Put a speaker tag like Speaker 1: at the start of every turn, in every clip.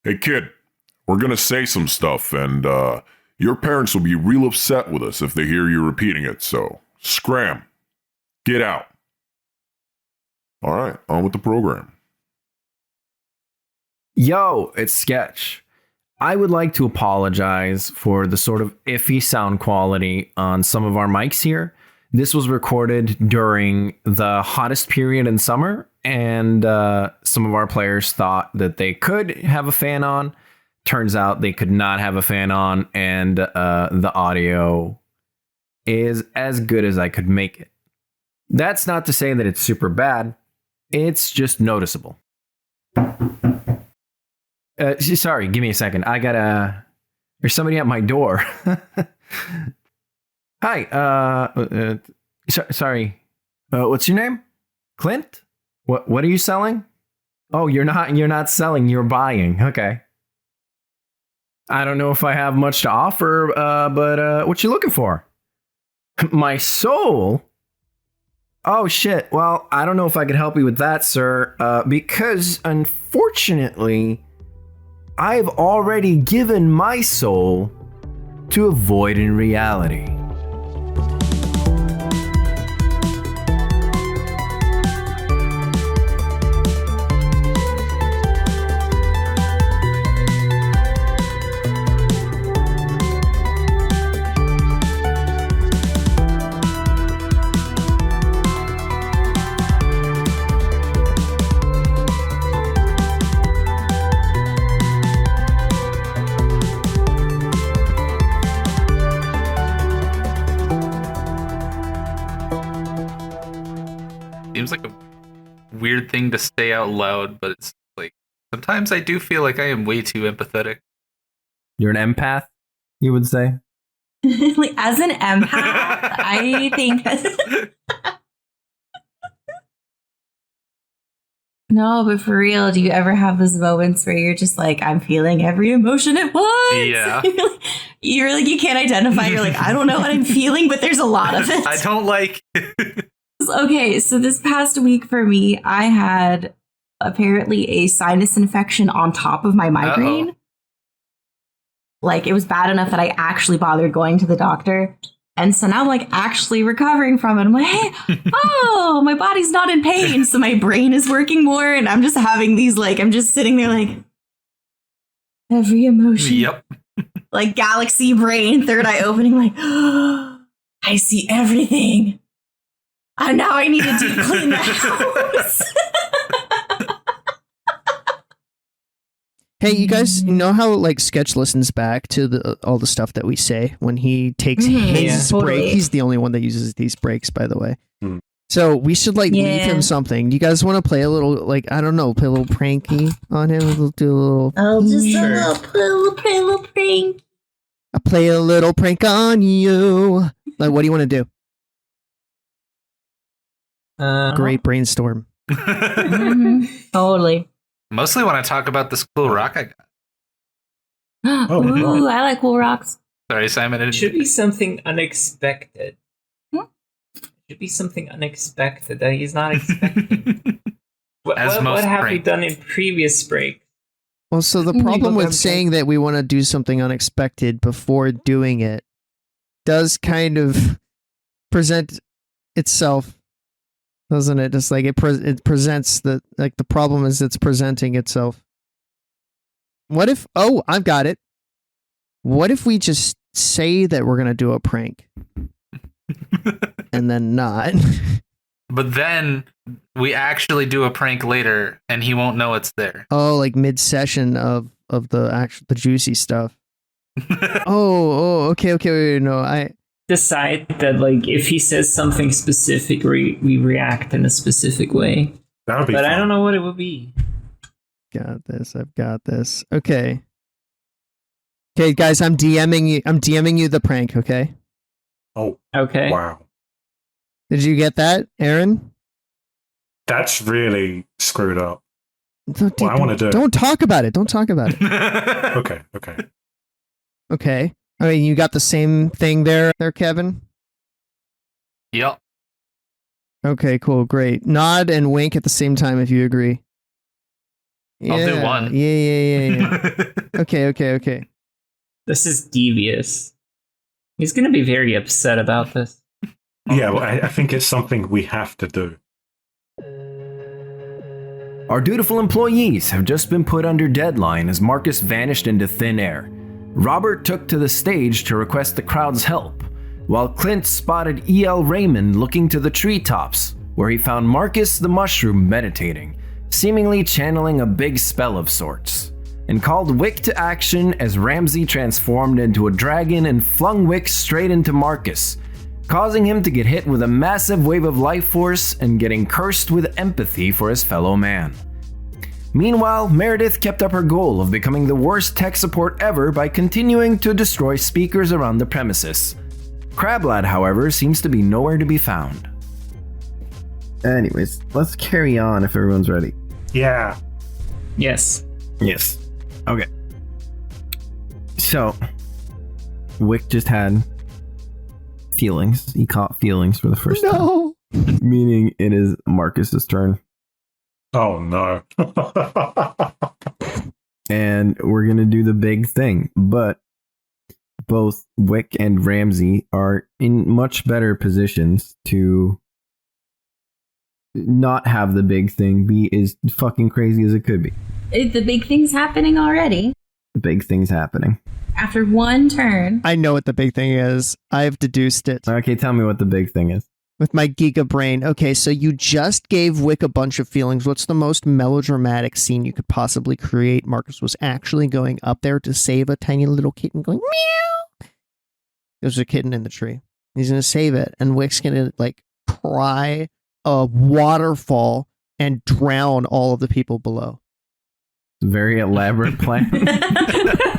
Speaker 1: Hey kid, we're gonna say some stuff and your parents will be real upset with us if they hear you repeating it, so scram. Get out. Alright, on with the program.
Speaker 2: Yo, it's Sketch. I would like to apologize for the sort of iffy sound quality on some of our mics here. This was recorded during the hottest period in summer, and some of our players thought that they could have a fan on. Turns out they could not have a fan on, and the audio is as good as I could make it. That's not to say that it's super bad. It's just noticeable. Sorry, give me a second. There's somebody at my door. Hi. Sorry. What's your name? Clint? What are you selling? Oh, you're not selling, you're buying. Okay. I don't know if I have much to offer, but what you looking for? My soul? Oh shit. Well, I don't know if I could help you with that, sir, because unfortunately, I've already given my soul to a void in reality.
Speaker 3: Seems like a weird thing to say out loud, but it's like sometimes I do feel like I am way too empathetic.
Speaker 2: You're an empath, you would say?
Speaker 4: Like, as an empath, I think No, but for real, do you ever have those moments where you're just like, I'm feeling every emotion at once?
Speaker 3: Yeah.
Speaker 4: You're like, you can't identify. You're like, I don't know what I'm feeling, but there's a lot of it.
Speaker 3: I don't like.
Speaker 4: Okay, so this past week for me, I had apparently a sinus infection on top of my migraine.
Speaker 3: Uh-oh.
Speaker 4: Like, it was bad enough that I actually bothered going to the doctor. And so now I'm like actually recovering from it. I'm like, hey, oh, my body's not in pain. So my brain is working more. And I'm just having these, like, I'm just sitting there like, every emotion.
Speaker 3: Yep.
Speaker 4: Like galaxy brain, third eye opening, like, oh, I see everything. And now I need to deep clean the house.
Speaker 5: Hey, you guys know how like Sketch listens back to all the stuff that we say when he takes his break?
Speaker 4: Totally.
Speaker 5: He's the only one that uses these breaks, by the way. So we should like leave him something. Do you guys want to play a little, like, I don't know, play a little pranky on him? We'll do a little.
Speaker 4: I'll just play a little prank.
Speaker 5: I'll play a little prank on you. Like, what do you want to do? Great brainstorm.
Speaker 4: Totally.
Speaker 3: Mostly when I talk about this cool rock I got.
Speaker 4: Ooh, I like cool rocks.
Speaker 3: Sorry, Simon.
Speaker 6: It should be something unexpected. It should be something unexpected that he's not expecting. What have we done in previous break?
Speaker 5: Well, so the problem with saying that we want to do something unexpected before doing it does kind of present itself, doesn't it? Just like it presents the problem is it's presenting itself. What if? Oh, I've got it. What if we just say that we're gonna do a prank, and then not?
Speaker 3: But then we actually do a prank later, and he won't know it's there.
Speaker 5: Oh, like mid-session of the juicy stuff. Okay. Wait, no, I
Speaker 6: decide that like if he says something specific, we react in a specific way.
Speaker 7: That would be.
Speaker 6: But
Speaker 7: fun.
Speaker 6: I don't know what it would be.
Speaker 5: Got this. I've got this. Okay, guys, I'm DMing you. I'm DMing you the prank. Okay.
Speaker 7: Oh.
Speaker 6: Okay.
Speaker 7: Wow.
Speaker 5: Did you get that, Aaron?
Speaker 7: That's really screwed up.
Speaker 5: What
Speaker 7: I want to do.
Speaker 5: Don't talk about it. Don't talk about it.
Speaker 7: Okay.
Speaker 5: I mean, you got the same thing there, Kevin?
Speaker 3: Yep.
Speaker 5: Okay, cool, great. Nod and wink at the same time if you agree.
Speaker 3: I'll do one.
Speaker 5: Yeah. Okay.
Speaker 6: This is devious. He's going to be very upset about this.
Speaker 7: Yeah, well, I think it's something we have to do.
Speaker 2: Our dutiful employees have just been put under deadline as Marcus vanished into thin air. Robert took to the stage to request the crowd's help, while Clint spotted E.L. Raymond looking to the treetops, where he found Marcus the Mushroom meditating, seemingly channeling a big spell of sorts, and called Wick to action as Ramsey transformed into a dragon and flung Wick straight into Marcus, causing him to get hit with a massive wave of life force and getting cursed with empathy for his fellow man. Meanwhile, Meredith kept up her goal of becoming the worst tech support ever by continuing to destroy speakers around the premises. Crablad, however, seems to be nowhere to be found. Anyways, let's carry on if everyone's ready.
Speaker 7: Yeah.
Speaker 6: Yes.
Speaker 2: Yes. Okay. So, Wick just had feelings. He caught feelings for the first time.
Speaker 5: No.
Speaker 2: Meaning it is Marcus's turn.
Speaker 7: Oh no.
Speaker 2: And we're going to do the big thing. But both Wick and Ramsey are in much better positions to not have the big thing be as fucking crazy as it could be.
Speaker 4: The big thing's happening already.
Speaker 2: The big thing's happening.
Speaker 4: After one turn.
Speaker 5: I know what the big thing is. I've deduced it
Speaker 2: Okay, tell me what the big thing is.
Speaker 5: with my giga brain. Okay, so you just gave Wick a bunch of feelings. What's the most melodramatic scene you could possibly create? Marcus was actually going up there to save a tiny little kitten going meow. There's a kitten in the tree. He's going to save it, and Wick's going to like cry a waterfall and drown all of the people below.
Speaker 2: Very elaborate plan.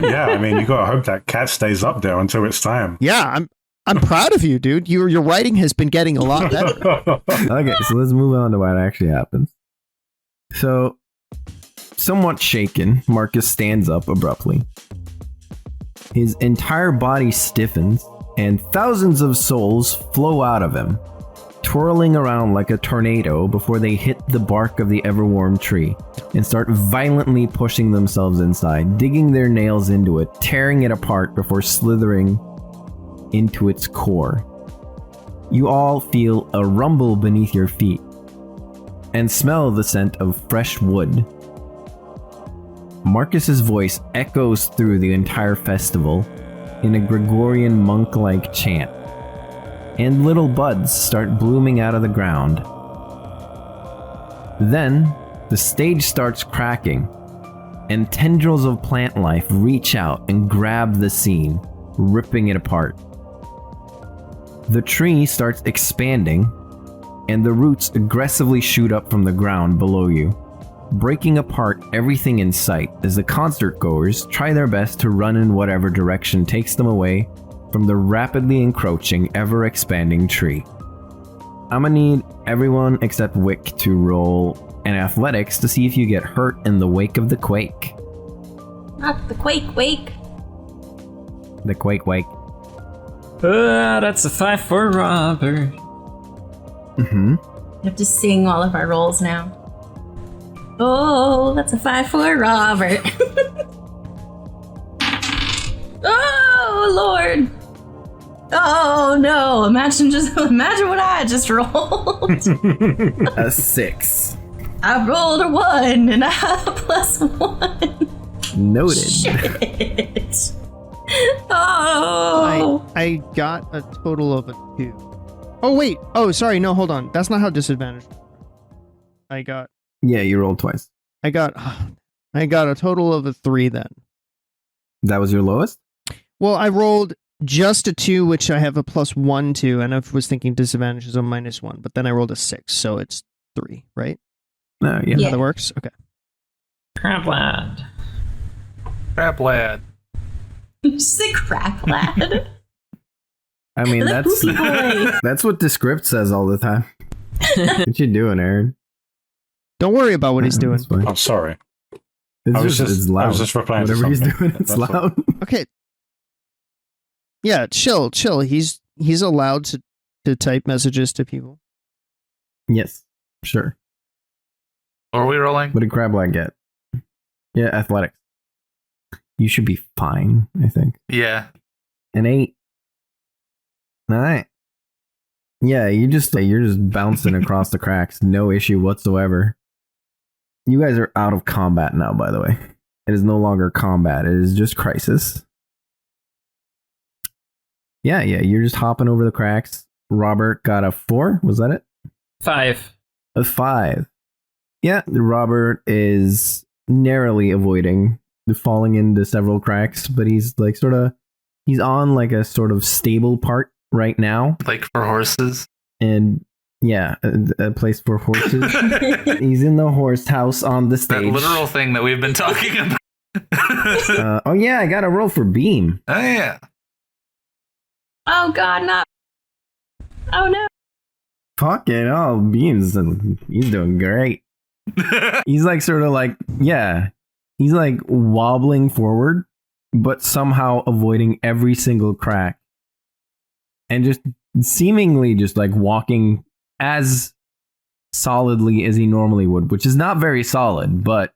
Speaker 7: Yeah, I mean, you gotta hope that cat stays up there until it's time.
Speaker 5: Yeah, I'm proud of you, dude. Your writing has been getting a lot better.
Speaker 2: Okay, so let's move on to what actually happens. So, somewhat shaken, Marcus stands up abruptly. His entire body stiffens, and thousands of souls flow out of him, twirling around like a tornado before they hit the bark of the Everwarm Tree and start violently pushing themselves inside, digging their nails into it, tearing it apart before slithering into its core. You all feel a rumble beneath your feet and smell the scent of fresh wood. Marcus's voice echoes through the entire festival in a Gregorian monk-like chant, and little buds start blooming out of the ground. Then, the stage starts cracking, and tendrils of plant life reach out and grab the scene, ripping it apart. The tree starts expanding, and the roots aggressively shoot up from the ground below you, breaking apart everything in sight as the concert goers try their best to run in whatever direction takes them away from the rapidly encroaching, ever-expanding tree. I'm gonna need everyone except Wick to roll an athletics to see if you get hurt in the wake of the quake.
Speaker 4: Not the quake wake.
Speaker 2: The quake wake.
Speaker 6: That's a 5 for Robert.
Speaker 2: Mm-hmm.
Speaker 4: We have to sing all of our rolls now. Oh, that's a 5 for Robert. Oh, Lord. Oh, no. Imagine what I just rolled.
Speaker 2: A 6.
Speaker 4: I rolled a 1 and I have a +1.
Speaker 2: Noted.
Speaker 4: Shit. Oh.
Speaker 5: I got a total of a 2. Oh, wait. Oh, sorry. No, hold on. That's not how disadvantage works.
Speaker 2: Yeah, you rolled twice.
Speaker 5: I got a total of a 3 then.
Speaker 2: That was your lowest?
Speaker 5: Well, I rolled just a 2, which I have a +1 to, and I was thinking disadvantage is a -1, but then I rolled a 6, so it's 3, right?
Speaker 2: No, yeah.
Speaker 5: How that works? Okay.
Speaker 6: Crablad.
Speaker 3: Crablad.
Speaker 4: Just say crap, lad.
Speaker 2: I mean,
Speaker 4: The poopy boy.
Speaker 2: that's what the script says all the time. What you doing, Aaron?
Speaker 5: Don't worry about what he's doing.
Speaker 2: It's fine.
Speaker 7: I'm sorry.
Speaker 2: It's
Speaker 7: I was
Speaker 2: it's loud.
Speaker 7: I was just replying to
Speaker 2: Whatever he's
Speaker 7: something.
Speaker 2: doing, it's
Speaker 7: That's all.
Speaker 2: loud.
Speaker 5: Okay. Yeah, chill. He's allowed to type messages to people.
Speaker 2: Yes, sure.
Speaker 3: What are we rolling?
Speaker 2: What did Crablad get? Yeah, athletics. You should be fine, I think.
Speaker 3: Yeah.
Speaker 2: An 8. 9. Yeah, you're just bouncing across the cracks. No issue whatsoever. You guys are out of combat now, by the way. It is no longer combat. It is just crisis. Yeah, you're just hopping over the cracks. Robert got a 4. Was that it?
Speaker 6: 5.
Speaker 2: A 5. Yeah, Robert is narrowly avoiding falling into several cracks, but he's like he's on like a sort of stable part right now.
Speaker 3: Like for horses?
Speaker 2: And yeah, a place for horses. He's in the horse house on the stage.
Speaker 3: That literal thing that we've been talking about.
Speaker 2: Oh yeah, I got a roll for beam.
Speaker 3: Oh yeah.
Speaker 4: Oh God, not. Oh no.
Speaker 2: Fucking oh, beams. He's doing great. He's like sort of like, yeah. He's like wobbling forward, but somehow avoiding every single crack. And just seemingly just like walking as solidly as he normally would, which is not very solid, but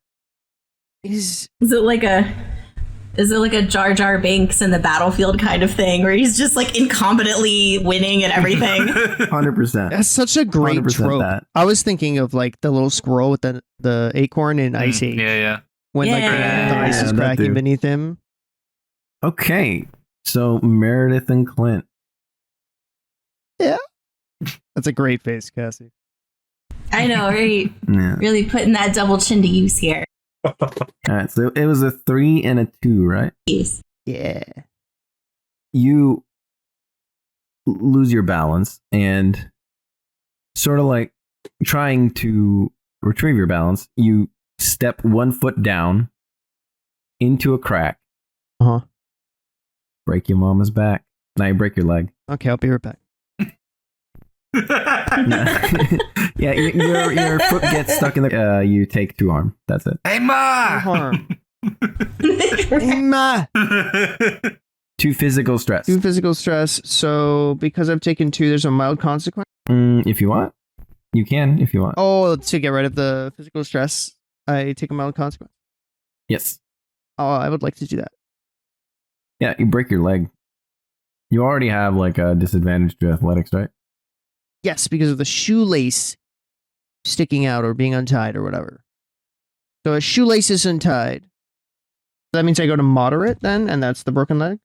Speaker 4: is it like a Jar Jar Binks in the battlefield kind of thing, where he's just like incompetently winning and everything?
Speaker 2: 100%.
Speaker 5: That's such a great trope.
Speaker 2: That.
Speaker 5: I was thinking of like the little squirrel with the acorn in Ice Age.
Speaker 3: Yeah.
Speaker 5: When like the ice is cracking beneath him.
Speaker 2: Okay, so Meredith and Clint.
Speaker 5: Yeah. That's a great face, Cassie.
Speaker 4: I know, right?
Speaker 2: Yeah.
Speaker 4: Really putting that double chin to use here.
Speaker 2: All right, so it was a 3 and a 2, right?
Speaker 4: Yes.
Speaker 5: Yeah.
Speaker 2: You lose your balance and sort of like trying to retrieve your balance, you step 1 foot down into a crack.
Speaker 5: Uh-huh.
Speaker 2: Break your mama's back. Now you break your leg.
Speaker 5: Okay, I'll be right back.
Speaker 2: Yeah, your foot gets stuck in the. You take 2 harm. That's it.
Speaker 3: Hey ma!
Speaker 5: Harm. Hey, ma!
Speaker 2: 2 physical stress.
Speaker 5: 2 physical stress. So because I've taken 2, there's a mild consequence.
Speaker 2: If you want, you can. If you want.
Speaker 5: Oh, to get rid of the physical stress, I take a mild consequence.
Speaker 2: Yes.
Speaker 5: Oh, I would like to do that.
Speaker 2: Yeah, you break your leg. You already have like a disadvantage to athletics, right?
Speaker 5: Yes, because of the shoelace sticking out or being untied or whatever. So a shoelace is untied. That means I go to moderate then, and that's the broken leg?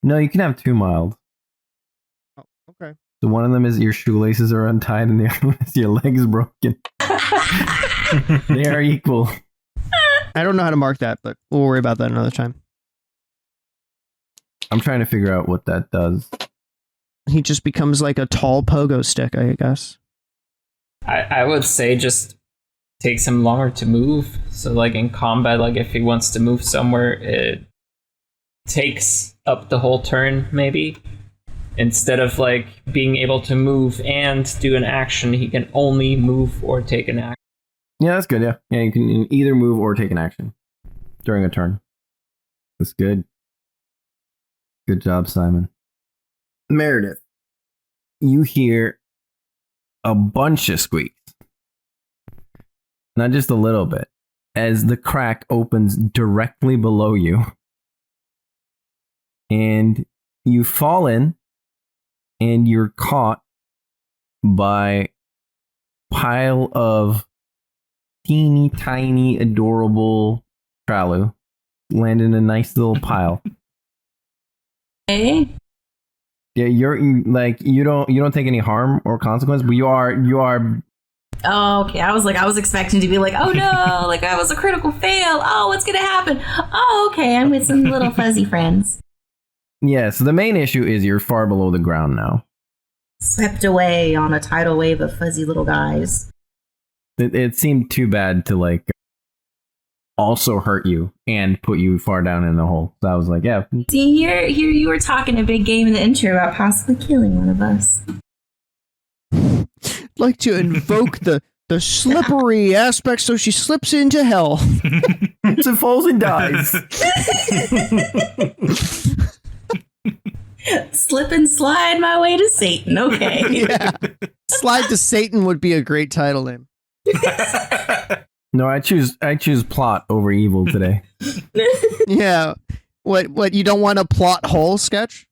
Speaker 2: No, you can have 2 mild.
Speaker 5: Oh, okay.
Speaker 2: So one of them is your shoelaces are untied and the other one is your legs broken. They are equal.
Speaker 5: I don't know how to mark that, but we'll worry about that another time.
Speaker 2: I'm trying to figure out what that does.
Speaker 5: He just becomes like a tall pogo stick, I guess.
Speaker 6: I would say just takes him longer to move. So like in combat, like if he wants to move somewhere, it takes up the whole turn, maybe. Instead of like being able to move and do an action, he can only move or take an action.
Speaker 2: Yeah, that's good, yeah. Yeah, you can either move or take an action during a turn. That's good. Good job, Simon. Meredith, you hear a bunch of squeaks. Not just a little bit. As the crack opens directly below you. And you fall in. And you're caught by a pile of teeny tiny adorable Tralu. Land in a nice little pile.
Speaker 4: Okay.
Speaker 2: Yeah, you're like you don't take any harm or consequence, but you are.
Speaker 4: Oh, okay. I was expecting to be like, oh no, like I was a critical fail. Oh, what's gonna happen? Oh, okay. I'm with some little fuzzy friends.
Speaker 2: Yeah. So the main issue is you're far below the ground now.
Speaker 4: Swept away on a tidal wave of fuzzy little guys.
Speaker 2: It seemed too bad to like also hurt you and put you far down in the hole. So I was like, yeah.
Speaker 4: See, here you were talking a big game in the intro about possibly killing one of us.
Speaker 5: Like to invoke the slippery aspect so she slips into hell.
Speaker 2: So falls and dies.
Speaker 4: Slip and slide my way to Satan. Okay.
Speaker 5: Yeah. Slide to Satan would be a great title name.
Speaker 2: No, I choose plot over evil today.
Speaker 5: Yeah. What? You don't want a plot hole sketch?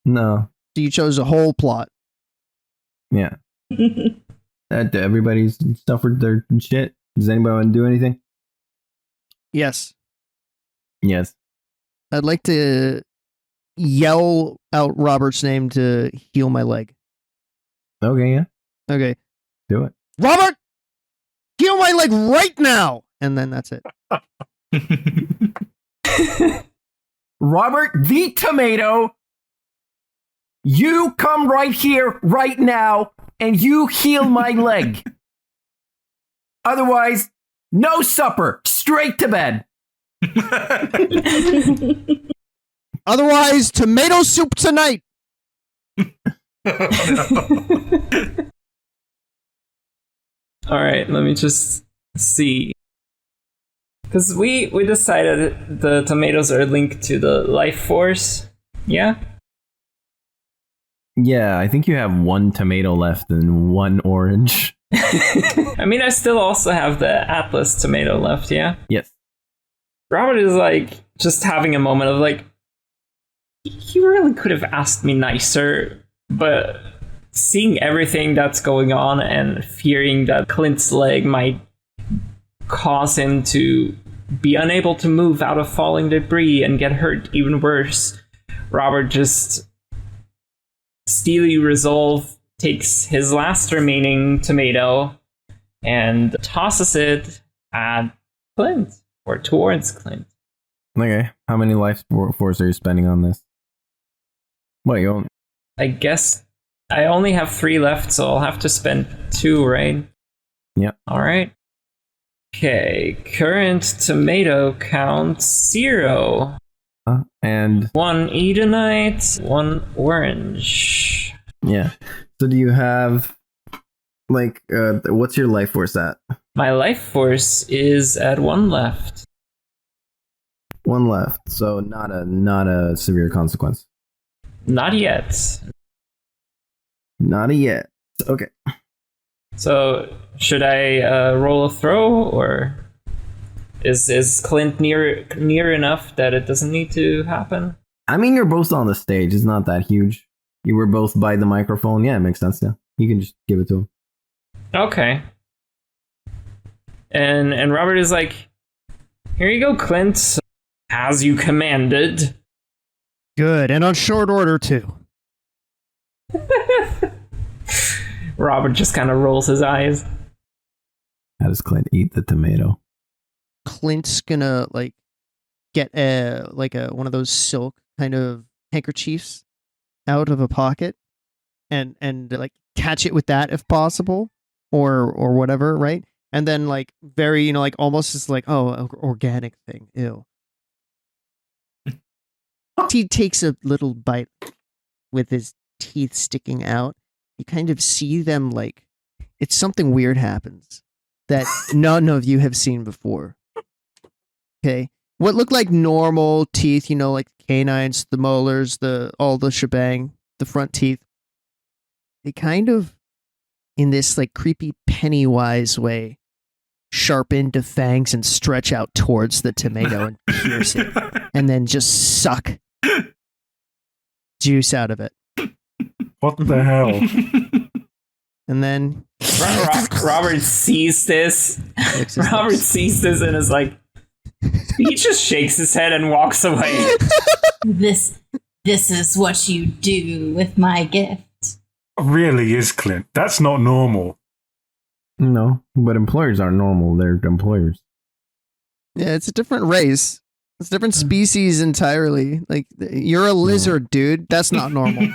Speaker 2: No.
Speaker 5: So you chose a whole plot.
Speaker 2: Yeah. Everybody's suffered their shit. Does anybody want to do anything?
Speaker 5: Yes.
Speaker 2: Yes.
Speaker 5: I'd like to yell out Robert's name to heal my leg.
Speaker 2: Okay, yeah.
Speaker 5: Okay.
Speaker 2: Do it.
Speaker 5: Robert! Heal my leg right now! And then that's it.
Speaker 2: Robert the Tomato, you come right here, right now, and you heal my leg. Otherwise, no supper, straight to bed.
Speaker 5: Otherwise, tomato soup tonight!
Speaker 6: Alright, let me just see. Because we decided the tomatoes are linked to the life force. Yeah?
Speaker 2: Yeah, I think you have one tomato left and one orange.
Speaker 6: I mean, I still also have the Atlas tomato left, yeah?
Speaker 2: Yes.
Speaker 6: Robert is like, just having a moment of like, you really could have asked me nicer, but seeing everything that's going on and fearing that Clint's leg might cause him to be unable to move out of falling debris and get hurt even worse, Robert just steely resolve takes his last remaining tomato and tosses it at Clint, or towards Clint.
Speaker 2: Okay, how many life force are you spending on this? What, you own?
Speaker 6: I guess I only have 3 left, so I'll have to spend 2, right?
Speaker 2: Yep.
Speaker 6: Alright. Okay, current tomato count 0.
Speaker 2: And
Speaker 6: 1 Edenite, 1 orange.
Speaker 2: yeah. So do you have, like, what's your life force at?
Speaker 6: My life force is at 1 left.
Speaker 2: 1 left, so not a severe consequence.
Speaker 6: Not yet.
Speaker 2: Not yet. Okay.
Speaker 6: So, should I roll a throw, or is Clint near enough that it doesn't need to happen?
Speaker 2: I mean, you're both on the stage. It's not that huge. You were both by the microphone. Yeah, it makes sense. Yeah, you can just give it to him.
Speaker 6: Okay. And Robert is like, here you go, Clint, as you commanded.
Speaker 5: Good, and on short order, too.
Speaker 6: Robert just kind of rolls his eyes.
Speaker 2: How does Clint eat the tomato?
Speaker 5: Clint's gonna, like, get one of those silk kind of handkerchiefs out of a pocket and like catch it with that if possible, or whatever, right? And then, like, very, like, almost just like, oh, organic thing, ew. He takes a little bite with his teeth sticking out. You kind of see them, like, it's something weird happens that none of you have seen before. Okay, what look like normal teeth, like canines, the molars, all the shebang, the front teeth, they kind of, in this, like, creepy Pennywise way, sharpen to fangs and stretch out towards the tomato and pierce it, and then just suck juice out of it.
Speaker 7: What the hell?
Speaker 5: And then
Speaker 6: Robert sees this. Robert sees this and is like, he just shakes his head and walks away.
Speaker 4: This is what you do with my gift.
Speaker 7: Really is, Clint. That's not normal.
Speaker 2: No, but employers aren't normal. They're employers.
Speaker 5: Yeah, it's a different race. It's a different species entirely. Like, you're a lizard, dude. That's not normal.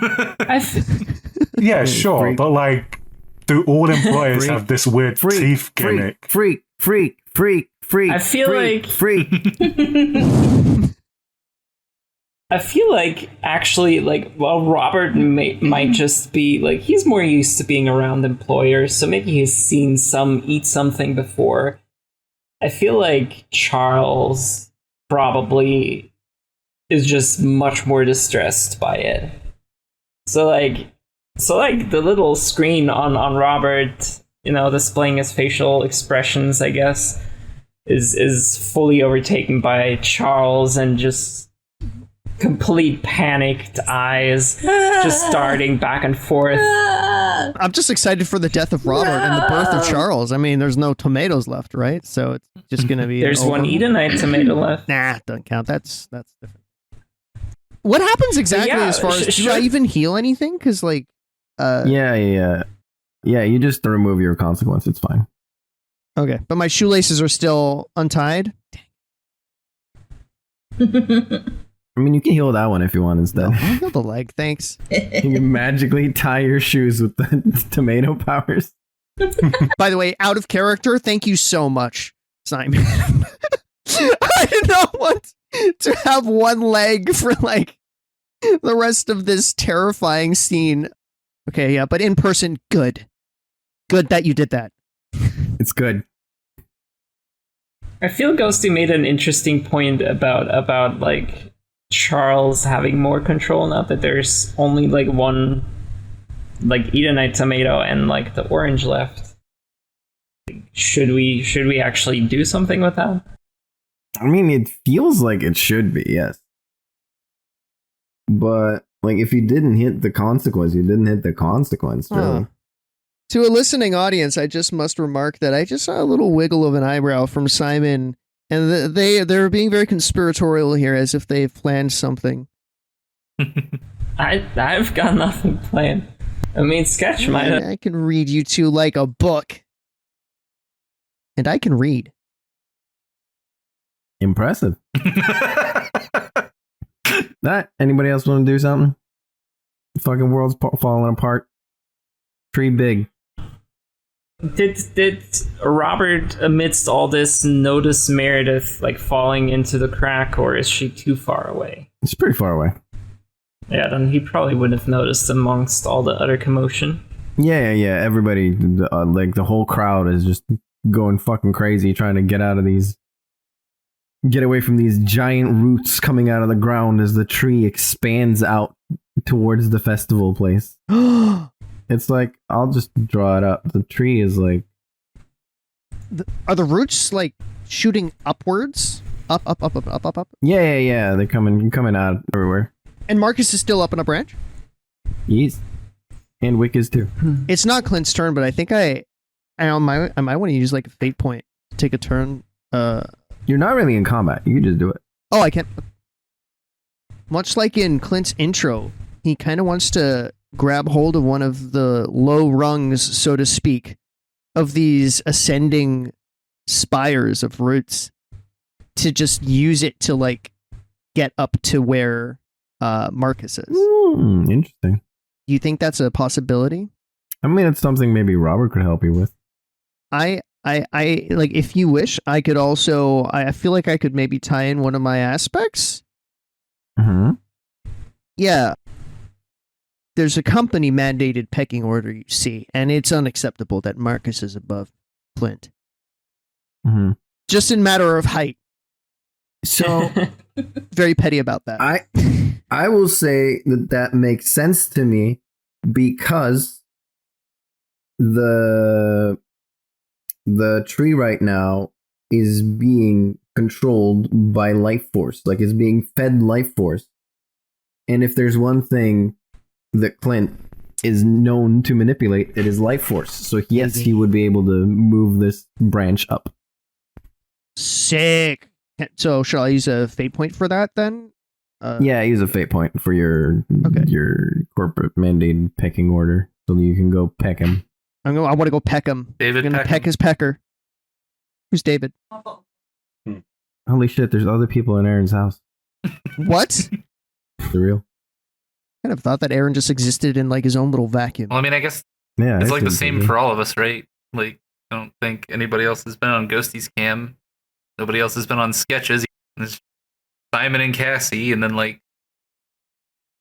Speaker 7: Yeah, sure, but, like, do all employers have this weird teeth gimmick?
Speaker 2: Freak.
Speaker 6: I feel like actually, like, well, Robert might just be like, he's more used to being around employers, so maybe he's seen some eat something before. I feel like Charles probably is just much more distressed by it. So like the little screen on Robert displaying his facial expressions, I guess, is fully overtaken by Charles and just complete panicked eyes, just darting back and forth.
Speaker 5: I'm just excited for the death of Robert and the birth of Charles. I mean, there's no tomatoes left, right? So it's just gonna be.
Speaker 6: There's one Edenite tomato left.
Speaker 5: Nah, doesn't count. That's different. What happens exactly as far as do I even heal anything? Because
Speaker 2: Yeah. You just remove your consequence. It's fine.
Speaker 5: Okay, but my shoelaces are still untied.
Speaker 2: I mean, you can heal that one if you want instead.
Speaker 5: No, I'll heal the leg, thanks.
Speaker 2: You can magically tie your shoes with the tomato powers.
Speaker 5: By the way, out of character, thank you so much, Simon. I did not want to have one leg for like the rest of this terrifying scene. Okay, yeah, but in person, good. Good that you did that.
Speaker 2: It's good.
Speaker 6: I feel Ghosty made an interesting point about like Charles having more control now that there's only like one like Edenite tomato and like the orange left. Should we actually do something with that?
Speaker 2: I mean, it feels like it should be, yes. But like, if you didn't hit the consequence, you didn't hit the consequence, really.
Speaker 5: To a listening audience, I just must remark that I just saw a little wiggle of an eyebrow from Simon, and they're being very conspiratorial here, as if they've planned something.
Speaker 6: I've got nothing planned. I mean, Sketch might have.
Speaker 5: I can read you two like a book, and I can read.
Speaker 2: Impressive. That anybody else want to do something? The fucking world's falling apart. Tree big.
Speaker 6: Did Robert, amidst all this, notice Meredith like falling into the crack, or is she too far away?
Speaker 2: It's pretty far away.
Speaker 6: Yeah, then he probably wouldn't have noticed amongst all the other commotion.
Speaker 2: Yeah. Everybody, like the whole crowd is just going fucking crazy trying to get away from these giant roots coming out of the ground as the tree expands out towards the festival place. It's like, I'll just draw it up. The tree is like...
Speaker 5: Are the roots like shooting upwards? Up?
Speaker 2: Yeah. They're coming out everywhere.
Speaker 5: And Marcus is still up on a branch?
Speaker 2: Yes. And Wick is too.
Speaker 5: It's not Clint's turn, but I think I might want to use like a fate point. Take a turn.
Speaker 2: You're not really in combat. You can just do it.
Speaker 5: Oh, I can't. Much like in Clint's intro, he kind of wants to grab hold of one of the low rungs, so to speak, of these ascending spires of roots to just use it to like get up to where Marcus is.
Speaker 2: Interesting.
Speaker 5: Do you think that's a possibility?
Speaker 2: I mean, it's something maybe Robert could help you with.
Speaker 5: I like, if you wish, I could also, I feel like I could maybe tie in one of my aspects.
Speaker 2: Mm-hmm.
Speaker 5: Yeah. There's a company mandated pecking order, you see, and it's unacceptable that Marcus is above Clint.
Speaker 2: Mm-hmm.
Speaker 5: Just in matter of height.
Speaker 2: So,
Speaker 5: very petty about that.
Speaker 2: I will say that makes sense to me because the tree right now is being controlled by life force, like it's being fed life force. And if there's one thing that Clint is known to manipulate, it is life force. So yes, he would be able to move this branch up.
Speaker 5: Sick. So shall I use a fate point for that then?
Speaker 2: Yeah, use a fate point for your corporate mandated pecking order so that you can go peck him.
Speaker 5: I want to go peck him.
Speaker 3: David,
Speaker 5: I'm gonna peck his pecker. Who's David?
Speaker 2: Holy shit! There's other people in Aaron's house.
Speaker 5: What?
Speaker 2: For real?
Speaker 5: I kind of thought that Aaron just existed in like his own little vacuum.
Speaker 3: Well, I mean, I guess
Speaker 2: Yeah,
Speaker 3: it's like the same for all of us, right? Like, I don't think anybody else has been on Ghosty's cam. Nobody else has been on Sketches. There's Simon and Cassie, and then like,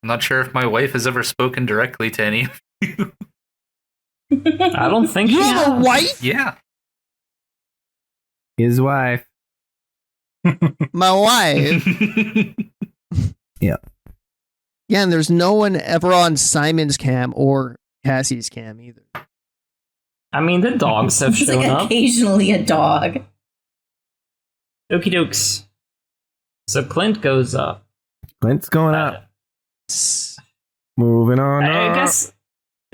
Speaker 3: I'm not sure if my wife has ever spoken directly to any of you.
Speaker 6: I don't think
Speaker 5: You have a wife?
Speaker 3: Yeah.
Speaker 2: His wife.
Speaker 5: My wife?
Speaker 2: Yeah.
Speaker 5: Yeah, and there's no one ever on Simon's cam or Cassie's cam either.
Speaker 6: I mean, the dogs have
Speaker 4: It's
Speaker 6: shown
Speaker 4: like
Speaker 6: up.
Speaker 4: occasionally a dog.
Speaker 6: Okie dokes. So Clint goes up.
Speaker 2: Clint's going up. Moving on.
Speaker 6: I guess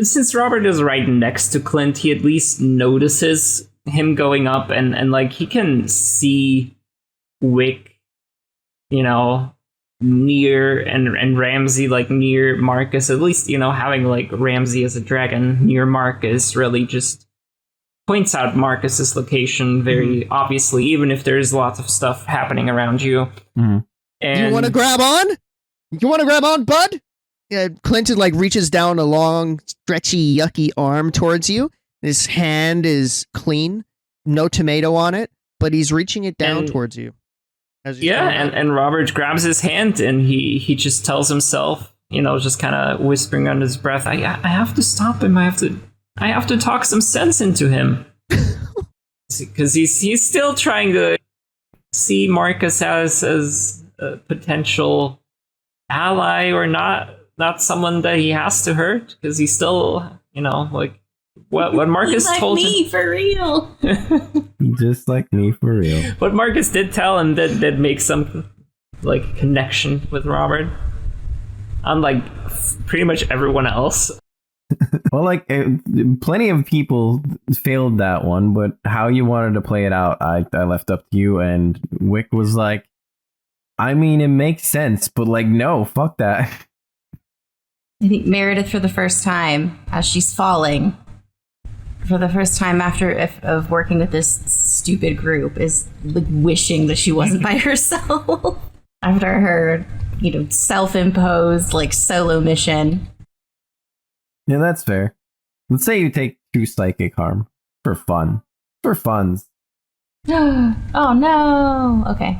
Speaker 6: since Robert is right next to Clint, he at least notices him going up, and like he can see Wick, near and Ramsey like near Marcus. At least having like Ramsey as a dragon near Marcus really just points out Marcus's location very obviously, even if there's lots of stuff happening around you.
Speaker 2: Mm-hmm.
Speaker 6: And
Speaker 5: You want to grab on? You want to grab on, bud? Yeah, Clinton like reaches down a long, stretchy, yucky arm towards you. His hand is clean, no tomato on it, but he's reaching it down towards you.
Speaker 6: And Robert grabs his hand and he just tells himself, just kind of whispering under his breath, I have to stop him. I have to talk some sense into him. Because he's still trying to see Marcus as a potential ally or not someone that he has to hurt, because he's still, like what Marcus
Speaker 4: like
Speaker 6: told
Speaker 4: me
Speaker 6: him.
Speaker 4: for real.
Speaker 2: Just like me for real.
Speaker 6: What Marcus did tell him that makes some like connection with Robert, unlike pretty much everyone else.
Speaker 2: Well, like plenty of people failed that one, but how you wanted to play it out, I left up to you. And Wick was like, I mean, it makes sense, but like, no, fuck that.
Speaker 4: I think Meredith, for the first time, as she's falling, for the first time of working with this stupid group, is like wishing that she wasn't by herself after her, self-imposed like solo mission.
Speaker 2: Yeah, that's fair. Let's say you take 2 psychic harm for fun, for funs.
Speaker 4: Oh no! Okay.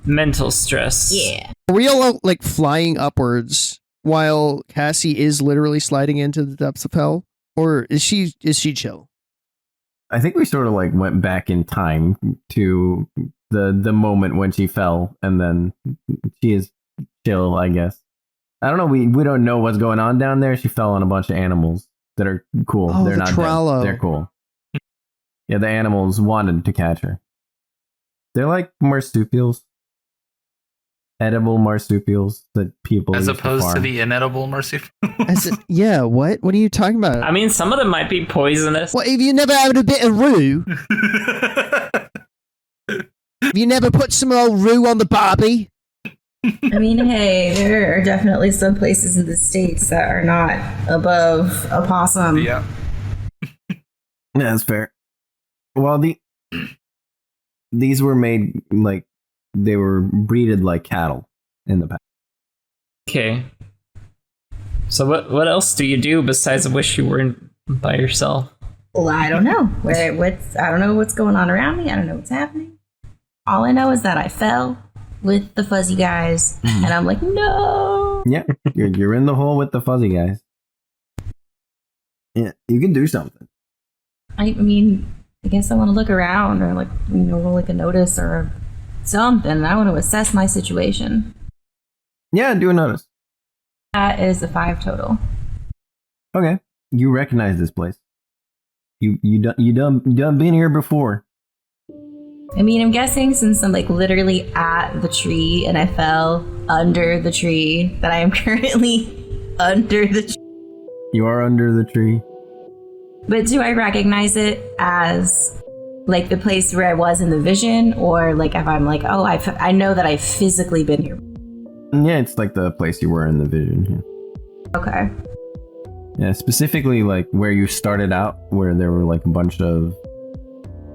Speaker 6: Mental stress.
Speaker 4: Yeah.
Speaker 5: Are we all like flying upwards while Cassie is literally sliding into the depths of hell? Or is she chill?
Speaker 2: I think we sort of like went back in time to the moment when she fell, and then she is chill, I guess. I don't know. We don't know what's going on down there. She fell on a bunch of animals that are cool.
Speaker 5: Oh,
Speaker 2: They're
Speaker 5: the
Speaker 2: not
Speaker 5: Trollo.
Speaker 2: dead. They're cool. Yeah, the animals wanted to catch her. They're like marsupials. Edible marsupials that people
Speaker 3: As
Speaker 2: use
Speaker 3: opposed to
Speaker 2: farm.
Speaker 3: the inedible marsupial.
Speaker 5: Yeah, what? What are you talking about?
Speaker 6: I mean, some of them might be poisonous.
Speaker 5: What, have you never had a bit of roux? Have you never put some old roux on the Barbie?
Speaker 4: I mean, hey, there are definitely some places in the States that are not above a possum.
Speaker 3: Yeah.
Speaker 2: Yeah, that's fair. Well, these were made like they were breeded like cattle in the past.
Speaker 6: Okay. So what else do you do besides wish you weren't by yourself?
Speaker 4: Well, I don't know. I don't know what's going on around me. I don't know what's happening. All I know is that I fell with the fuzzy guys, and I'm like, no.
Speaker 2: Yeah, you're in the hole with the fuzzy guys. Yeah, you can do something.
Speaker 4: I mean, I guess I want to look around, or like, roll like a notice or something. I want to assess my situation.
Speaker 2: Yeah, do a notice.
Speaker 4: That is a 5 total.
Speaker 2: Okay, you recognize this place. You done been here before.
Speaker 4: I mean, I'm guessing since I'm like literally at the tree and I fell under the tree, that I am currently under the tree.
Speaker 2: You are under the tree.
Speaker 4: But do I recognize it as like the place where I was in the vision, or like if I'm like, oh, I know that I've physically been here?
Speaker 2: Yeah, it's like the place you were in the vision. Yeah.
Speaker 4: Okay.
Speaker 2: Yeah, specifically like where you started out, where there were like a bunch of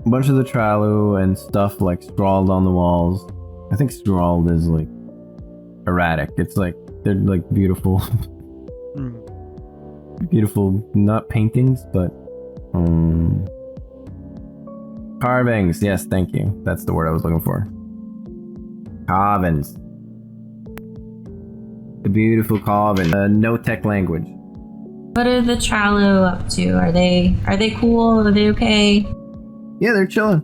Speaker 2: the Tralu and stuff like scrawled on the walls. I think scrawled is like erratic. It's like they're like beautiful, beautiful, not paintings, but carvings. Yes, thank you. That's the word I was looking for. Carvings. The beautiful carving. No tech language.
Speaker 4: What are the Tralu up to? Are they cool? Are they okay?
Speaker 2: Yeah, they're chilling.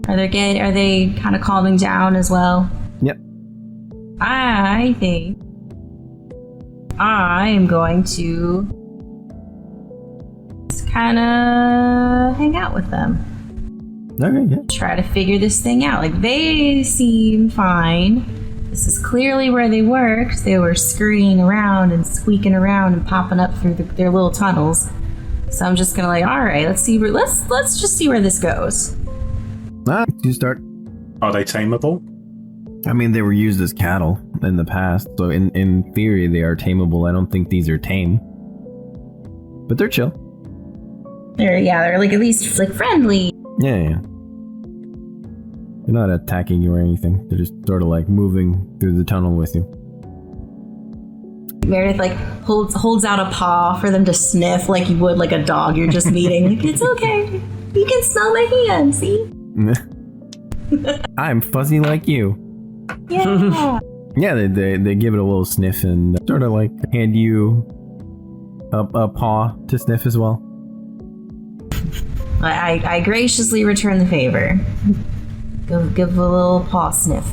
Speaker 4: Are they kind of calming down as well?
Speaker 2: Yep.
Speaker 4: I think I am going to kind of hang out with them.
Speaker 2: Okay, yeah.
Speaker 4: Try to figure this thing out. Like, they seem fine. This is clearly where they worked. They were scurrying around and squeaking around and popping up through their little tunnels. So I'm just gonna all right, let's just see where this goes.
Speaker 2: You start.
Speaker 7: Are they tameable?
Speaker 2: I mean, they were used as cattle in the past, so in theory they are tameable. I don't think these are tame, but they're chill.
Speaker 4: They're like at least like friendly.
Speaker 2: Yeah. They're not attacking you or anything. They're just sort of like moving through the tunnel with you.
Speaker 4: Meredith like holds out a paw for them to sniff like you would like a dog you're just meeting. Like, it's okay. You can smell my hand, see?
Speaker 2: I'm fuzzy like you.
Speaker 4: Yeah.
Speaker 2: Yeah, they give it a little sniff and sort of like hand you a paw to sniff as well.
Speaker 4: I graciously return the favor. Give a little paw sniff.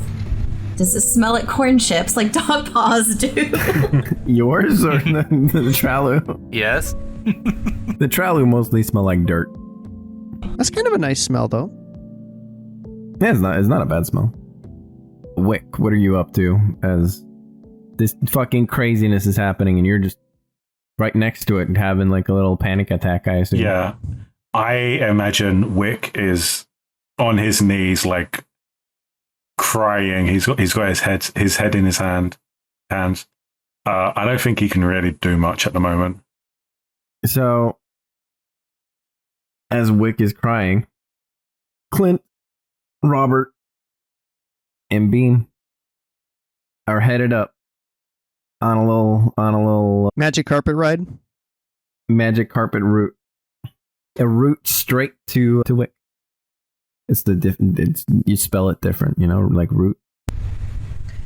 Speaker 4: Does it smell like corn chips like dog paws do?
Speaker 2: Yours or the Tralu?
Speaker 3: Yes.
Speaker 2: The Tralu mostly smell like dirt.
Speaker 5: That's kind of a nice smell, though.
Speaker 2: Yeah, it's not a bad smell. Wick, what are you up to as this fucking craziness is happening and you're just right next to it and having like a little panic attack, I assume?
Speaker 7: Yeah. I imagine Wick is on his knees, like crying. He's got his head in his hands. I don't think he can really do much at the moment.
Speaker 2: So, as Wick is crying, Clint, Robert, and Beam are headed up on a little
Speaker 5: Magic carpet ride.
Speaker 2: magic carpet route. A route straight to Wick. It's you spell it different, like route.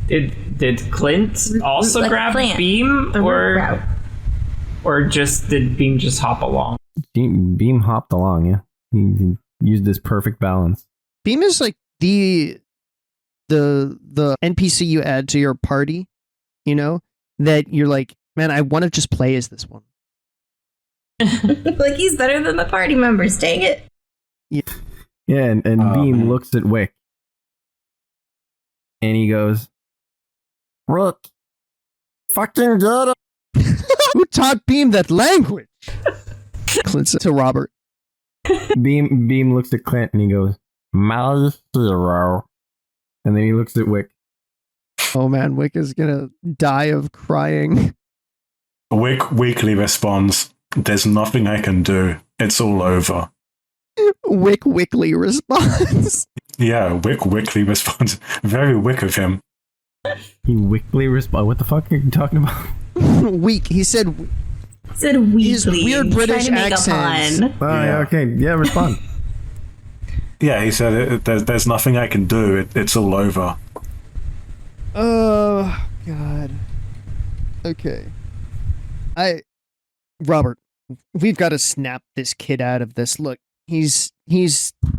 Speaker 6: Did Clint also
Speaker 4: Like
Speaker 6: grab
Speaker 4: plant.
Speaker 6: Beam,
Speaker 4: The route.
Speaker 6: or just did Beam just hop along?
Speaker 2: Beam hopped along, yeah. He used this perfect balance.
Speaker 5: Beam is like the NPC you add to your party, that you're like, man, I want to just play as this one.
Speaker 4: Like he's better than the party members, dang it.
Speaker 2: Yeah, and Beam looks at Wick. And he goes, Wick, fucking get it.
Speaker 5: Who taught Beam that language? Clint said to Robert.
Speaker 2: Beam looks at Clint and he goes, my hero. And then he looks at Wick.
Speaker 5: Oh man, Wick is gonna die of crying.
Speaker 7: Wick weakly responds, "There's nothing I can do. It's all over."
Speaker 5: Wick Wickley responds.
Speaker 7: Yeah, Wick weakly responds. Very Wick of him.
Speaker 2: He weakly responds. What the fuck are you talking about?
Speaker 5: Weak. He said
Speaker 4: Weekly.
Speaker 5: his weird British
Speaker 4: trying to make
Speaker 5: accents.
Speaker 4: a pun.
Speaker 2: Yeah, okay. Yeah, respond.
Speaker 7: Yeah, he said, there's nothing I can do. It's all over.
Speaker 5: Oh, God. Okay. Robert, we've got to snap this kid out of this. Look, he's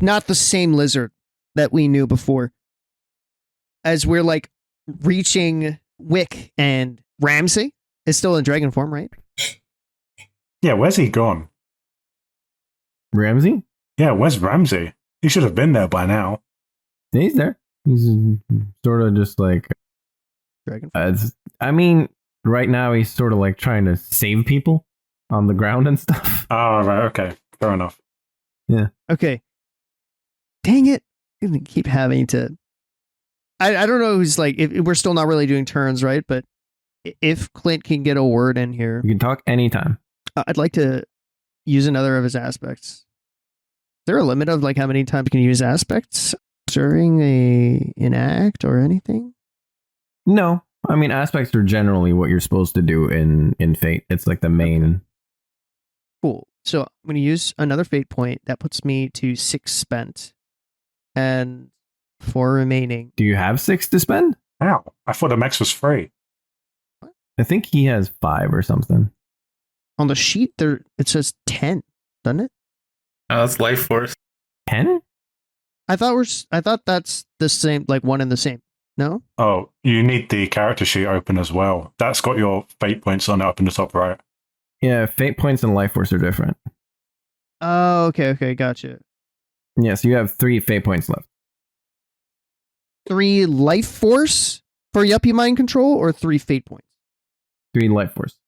Speaker 5: not the same lizard that we knew before. As we're like reaching Wick, and Ramsey is still in dragon form, right?
Speaker 7: Yeah, where's he gone?
Speaker 2: Ramsey?
Speaker 7: Yeah, where's Ramsey? He should have been there by now.
Speaker 2: He's there. He's sort of just like...
Speaker 5: Dragon form.
Speaker 2: I mean, right now he's sort of like trying to save people on the ground and stuff.
Speaker 7: Oh, right, okay. Fair enough.
Speaker 2: Yeah.
Speaker 5: Okay. Dang it. I'm gonna keep having to... I don't know who's like... If we're still not really doing turns, right? But if Clint can get a word in here...
Speaker 2: You can talk anytime.
Speaker 5: I'd like to use another of his aspects. Is there a limit of like how many times you can use aspects during an act or anything?
Speaker 2: No. I mean, aspects are generally what you're supposed to do in Fate. It's like the main...
Speaker 5: Cool. So I'm going to use another fate point. That puts me to 6 spent. And 4 remaining.
Speaker 2: Do you have 6 to spend?
Speaker 7: Ow, I thought the max was free.
Speaker 2: I think he has 5 or something.
Speaker 5: On the sheet, there it says 10, doesn't it?
Speaker 3: Oh, that's life force.
Speaker 2: 10?
Speaker 5: I thought that's the same, like one and the same. No?
Speaker 7: Oh, you need the character sheet open as well. That's got your fate points on it up in the top right.
Speaker 2: Yeah, fate points and life force are different.
Speaker 5: Oh, okay, gotcha.
Speaker 2: Yes, you have 3 fate points left.
Speaker 5: 3 life force for Yuppie mind control, or 3 fate points?
Speaker 2: 3 life force.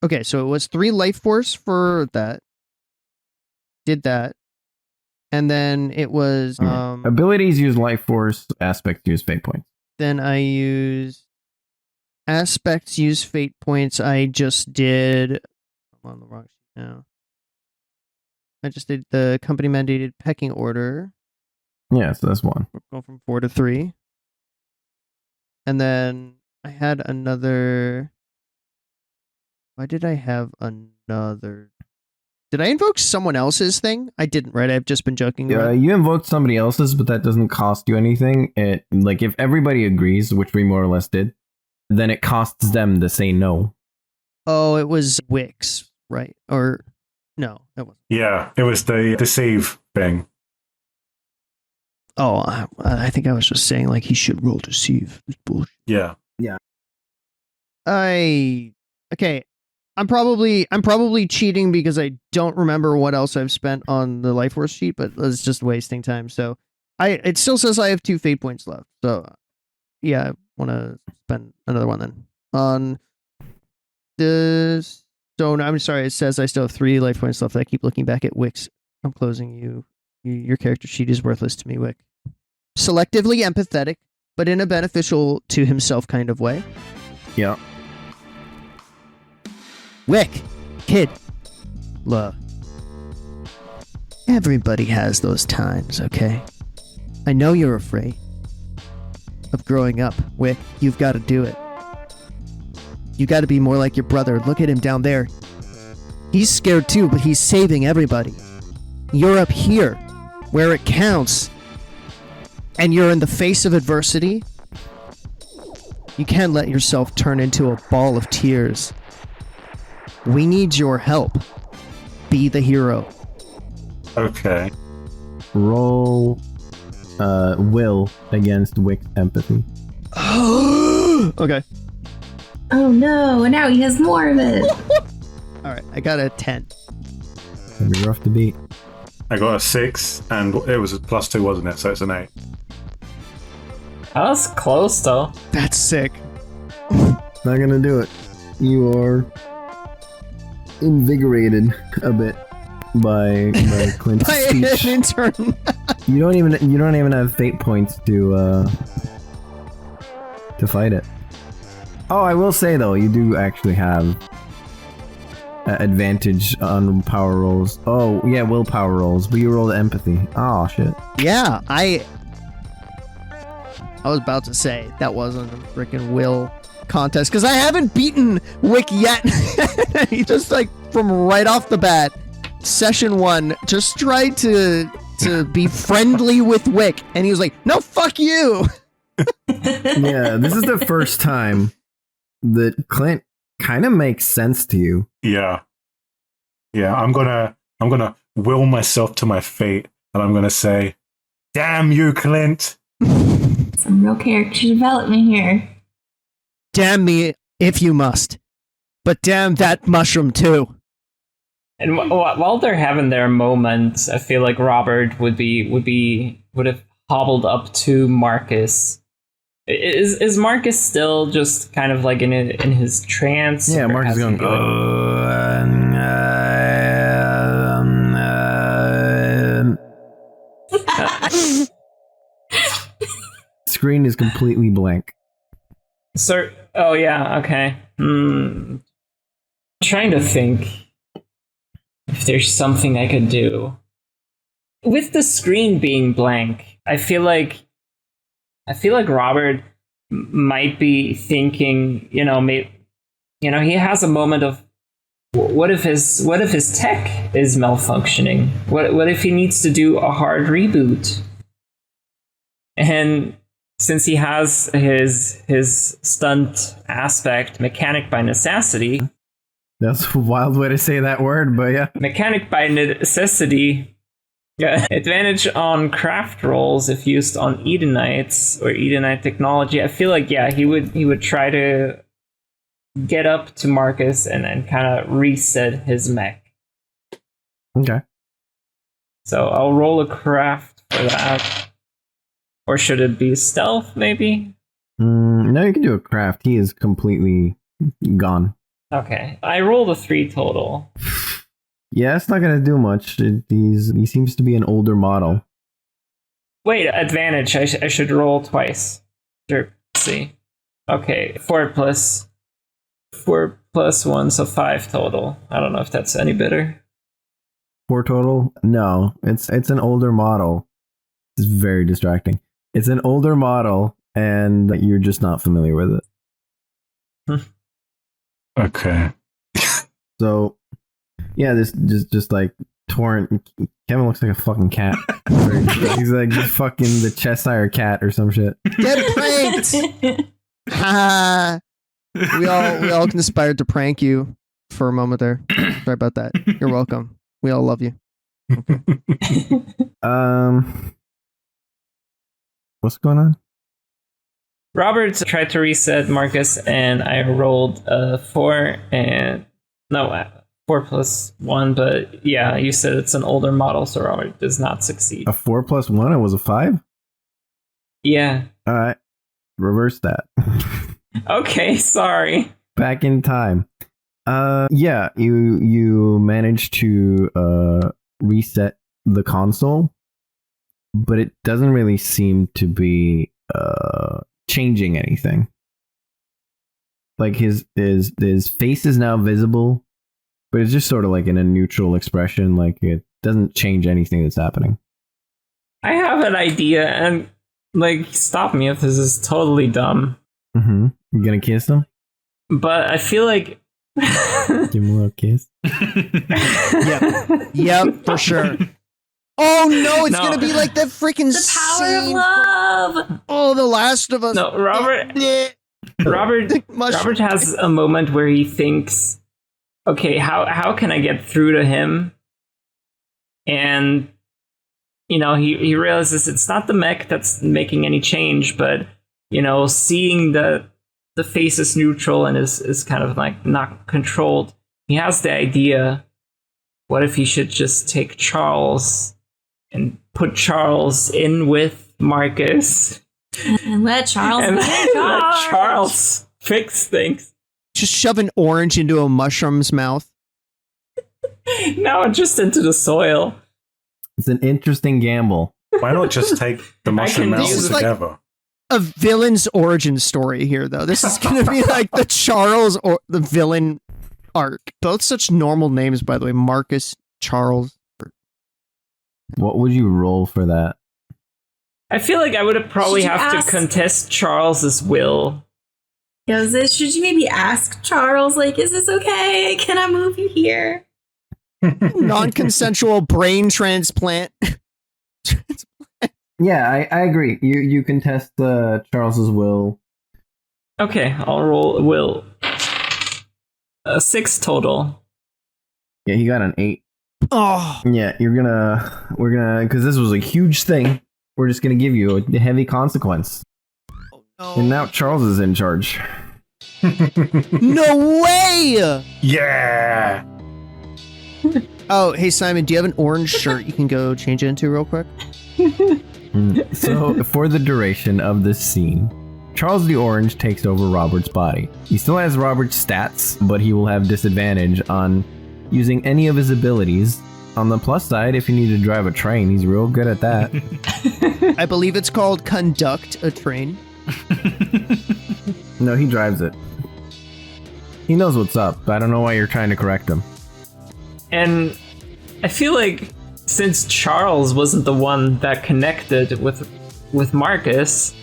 Speaker 5: Okay, so it was 3 life force for that. Did that. And then it was
Speaker 2: abilities use life force, aspects use fate points.
Speaker 5: Then I used aspects use fate points. I just did I'm on the wrong sheet now. I just did the company mandated pecking order.
Speaker 2: Yeah, so that's 1.
Speaker 5: We're going from 4 to 3. And then I had another. Why did I have another? Did I invoke someone else's thing? I didn't, right? I've just been joking.
Speaker 2: You invoked somebody else's, but that doesn't cost you anything. It like if everybody agrees, which we more or less did, then it costs them to say no.
Speaker 5: Oh, it was Wick's, right? Or no, it wasn't.
Speaker 7: Yeah, it was the deceive thing.
Speaker 5: Oh, I think I was just saying like he should roll deceive. It's bullshit.
Speaker 7: Yeah.
Speaker 5: Okay. I'm probably cheating because I don't remember what else I've spent on the life force sheet, but it's just wasting time. So it still says I have 2 fate points left. So yeah, I want to spend another one then on this. So no, I'm sorry. It says I still have 3 life points left. I keep looking back at Wick's. I'm closing you. Your character sheet is worthless to me, Wick. Selectively empathetic, but in a beneficial to himself kind of way.
Speaker 2: Yeah.
Speaker 5: Wick, kid, look. Everybody has those times, okay? I know you're afraid of growing up, Wick. You've got to do it. You got to be more like your brother. Look at him down there. He's scared too, but he's saving everybody. You're up here, where it counts, and you're in the face of adversity. You can't let yourself turn into a ball of tears. We need your help. Be the hero.
Speaker 7: Okay.
Speaker 2: Roll will against Wick's empathy.
Speaker 5: Okay.
Speaker 4: Oh no, and now he has more of it.
Speaker 5: Alright, I got a 10.
Speaker 2: It'll be rough to beat.
Speaker 7: I got a 6, and it was a +2, wasn't it? So it's an 8.
Speaker 6: That was close, though.
Speaker 5: That's sick.
Speaker 2: Not gonna do it. You are invigorated a bit by Clint's
Speaker 5: By
Speaker 2: speech.
Speaker 5: an intern.
Speaker 2: You don't even have fate points to fight it. Oh, I will say though, you do actually have advantage on power rolls. Oh yeah, willpower rolls, but you rolled empathy. Oh shit.
Speaker 5: Yeah, I was about to say that wasn't a freaking will contest because I haven't beaten Wick yet. He just like from right off the bat, session 1, just tried to be friendly with Wick, and he was like, "No, fuck you."
Speaker 2: Yeah, this is the first time that Clint kind of makes sense to you.
Speaker 7: Yeah. I'm gonna will myself to my fate, and I'm gonna say, "Damn you, Clint!"
Speaker 4: Some real character development here.
Speaker 5: Damn me if you must, but damn that mushroom too.
Speaker 6: And while they're having their moments, I feel like Robert would have hobbled up to Marcus. Is Marcus still just kind of like in his trance?
Speaker 2: Yeah, Marcus is going. Screen is completely blank.
Speaker 6: So, oh yeah, okay. Trying to think if there's something I could do. With the screen being blank, I feel like Robert might be thinking, he has a moment of what if his tech is malfunctioning? What if he needs to do a hard reboot? And since he has his stunt aspect, mechanic by necessity.
Speaker 2: That's a wild way to say that word, but yeah.
Speaker 6: Mechanic by necessity. Yeah. Advantage on craft rolls if used on Edenites or Edenite technology. I feel like he would try to get up to Marcus and then kind of reset his mech.
Speaker 2: Okay.
Speaker 6: So I'll roll a craft for that. Or should it be stealth, maybe?
Speaker 2: No, you can do a craft. He is completely gone.
Speaker 6: Okay. I rolled a 3 total.
Speaker 2: Yeah, it's not going to do much. He seems to be an older model.
Speaker 6: Wait, advantage. I should roll twice. Sure. Let's see. Okay, 4 plus 1, so 5 total. I don't know if that's any better.
Speaker 2: 4 total? No, it's an older model. It's very distracting. It's an older model, and you're just not familiar with it.
Speaker 7: Okay.
Speaker 2: So, yeah, this just like Torrent. Kevin looks like a fucking cat. He's like fucking the Cheshire cat or some shit.
Speaker 5: Get pranked! Ha! We all conspired to prank you for a moment there. Sorry about that. You're welcome. We all love you.
Speaker 2: What's going on?
Speaker 6: Robert tried to reset Marcus, and I rolled 4 plus 1, but yeah, you said it's an older model, so Robert does not succeed.
Speaker 2: A 4 plus 1? It was a 5?
Speaker 6: Yeah.
Speaker 2: All right. Reverse that.
Speaker 6: Okay, sorry.
Speaker 2: Back in time. Yeah, you managed to reset the console, but it doesn't really seem to be changing anything. Like his face is now visible, but it's just sort of like in a neutral expression. Like it doesn't change anything that's happening.
Speaker 6: I have an idea, and like, stop me if this is totally dumb.
Speaker 2: Mm-hmm. You gonna kiss him?
Speaker 6: But I feel like
Speaker 2: give him a little kiss.
Speaker 5: Yep, for sure. Oh no, it's gonna be like that freaking
Speaker 4: The power of
Speaker 5: scene.
Speaker 4: love.
Speaker 5: Oh, The Last of Us.
Speaker 6: No, Robert has a moment where he thinks, okay, how can I get through to him? And you know, he realizes it's not the mech that's making any change, but you know, seeing the face is neutral and is kind of like not controlled. He has the idea, what if he should just take Charles and put Charles in with Marcus
Speaker 4: And let Charles
Speaker 6: and
Speaker 4: be in
Speaker 6: let
Speaker 4: charge.
Speaker 6: Charles fix things?
Speaker 5: Just shove an orange into a mushroom's mouth.
Speaker 6: No, just into the soil.
Speaker 2: It's an interesting gamble.
Speaker 7: Why not just take the mushroom
Speaker 6: can
Speaker 7: out
Speaker 6: use
Speaker 7: altogether?
Speaker 5: A villain's origin story here, though. This is gonna be like the Charles or the villain arc. Both such normal names, by the way. Marcus, Charles.
Speaker 2: What would you roll for that?
Speaker 6: I feel like I would have probably
Speaker 4: Should you
Speaker 6: have
Speaker 4: ask-
Speaker 6: to contest Charles's will.
Speaker 4: Should you maybe ask Charles, like, is this okay? Can I move you here?
Speaker 5: Non-consensual brain transplant.
Speaker 2: Yeah, I agree. You contest Charles's will.
Speaker 6: Okay, I'll roll will. 6 total.
Speaker 2: Yeah, he got an 8.
Speaker 5: Oh,
Speaker 2: Yeah, we're gonna, because this was a huge thing. We're just gonna give you a heavy consequence. And now Charles is in charge.
Speaker 5: no way!
Speaker 7: Yeah.
Speaker 5: Oh, hey Simon, do you have an orange shirt you can go change it into real quick?
Speaker 2: So, for the duration of this scene, Charles the Orange takes over Robert's body. He still has Robert's stats, but he will have disadvantage on using any of his abilities. On the plus side, if you need to drive a train, he's real good at that.
Speaker 5: I believe it's called conduct a train.
Speaker 2: No, he drives it. He knows what's up. I don't know why you're trying to correct him.
Speaker 6: And I feel like since Charles wasn't the one that connected with Marcus,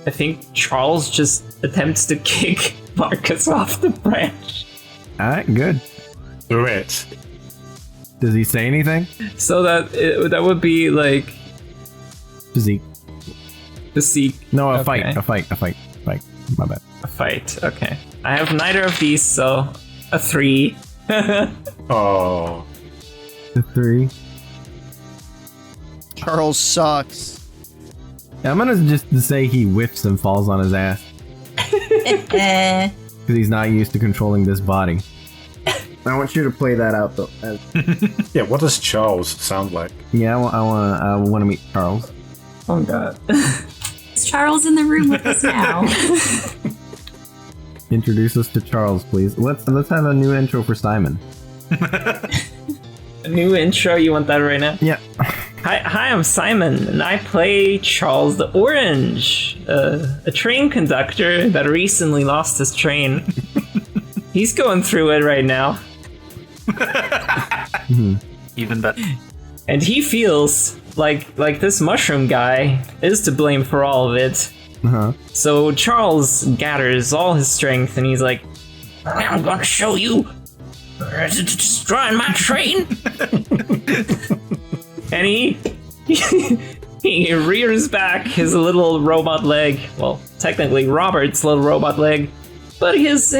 Speaker 6: I think Charles just attempts to kick Marcus off the branch.
Speaker 2: Alright, good.
Speaker 7: Do it.
Speaker 2: Does he say anything?
Speaker 6: So that would be like
Speaker 2: Physique.
Speaker 6: the seek.
Speaker 2: No, a
Speaker 6: Okay.
Speaker 2: fight. My bad.
Speaker 6: A fight. Okay. I have neither of these, so a 3.
Speaker 7: Oh.
Speaker 2: The 3.
Speaker 5: Charles sucks.
Speaker 2: I'm gonna just say he whiffs and falls on his ass. Because he's not used to controlling this body. I want you to play that out though.
Speaker 7: Yeah, what does Charles sound like?
Speaker 2: Yeah, I want to meet Charles.
Speaker 6: Oh god.
Speaker 4: Is Charles in the room with us now?
Speaker 2: Introduce us to Charles, please. Let's have a new intro for Simon.
Speaker 6: A new intro? You want that right now?
Speaker 2: Yeah.
Speaker 6: Hi, I'm Simon, and I play Charles the Orange, a train conductor that recently lost his train. He's going through it right now.
Speaker 3: Even better.
Speaker 6: And he feels like this mushroom guy is to blame for all of it.
Speaker 2: Uh-huh.
Speaker 6: So Charles gathers all his strength and he's like, I'm gonna show you destroying my train. And he rears back his little robot leg. Well, technically Robert's little robot leg. But his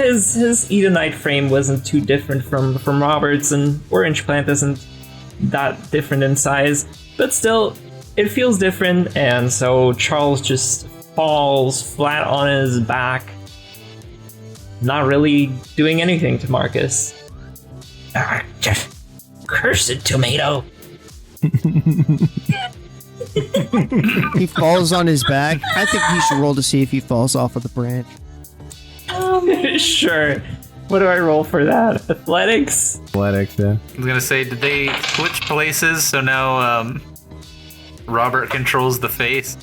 Speaker 6: Edenite frame wasn't too different from Robert's, and Orange Plant isn't that different in size. But still, it feels different, and so Charles just falls flat on his back, not really doing anything to Marcus. Cursed tomato.
Speaker 5: He falls on his back. I think he should roll to see if he falls off of the branch.
Speaker 6: Sure. What do I roll for that? Athletics?
Speaker 2: Athletics, yeah.
Speaker 3: I was gonna say, did they switch places so now Robert controls the face?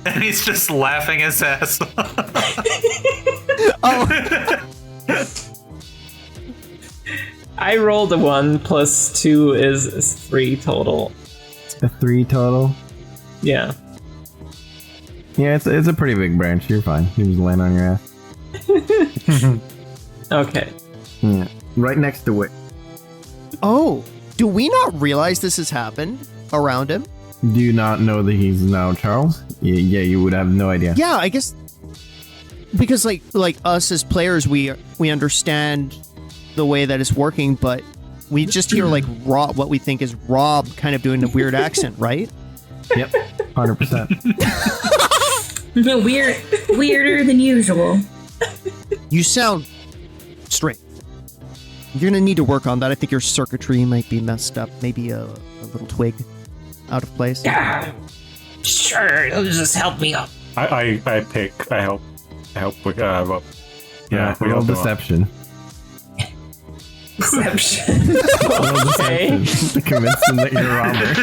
Speaker 3: And he's just laughing his ass off.
Speaker 5: Oh,
Speaker 6: I rolled a 1 plus 2 is 3 total.
Speaker 2: A 3 total.
Speaker 6: Yeah.
Speaker 2: Yeah, it's a pretty big branch. You're fine. You just land on your ass.
Speaker 6: Okay.
Speaker 2: Yeah. Right next to Wick.
Speaker 5: oh, do we not realize this has happened around him?
Speaker 2: Do you not know that he's now Charles? Yeah, you would have no idea.
Speaker 5: Yeah, I guess because like us as players, we understand the way that it's working, but we just hear like Rob, what we think is Rob, kind of doing a weird accent, right?
Speaker 2: Yep. 100%.
Speaker 4: Weirder than usual.
Speaker 5: You sound strange. You're gonna need to work on that. I think your circuitry might be messed up. Maybe a little twig out of place.
Speaker 6: Yeah. Sure, it'll just help me up.
Speaker 7: I help with Rob. Yeah, we
Speaker 2: Roll
Speaker 7: help him out.
Speaker 2: deception.
Speaker 6: Deception. Okay.
Speaker 2: To convince them that you're Robert.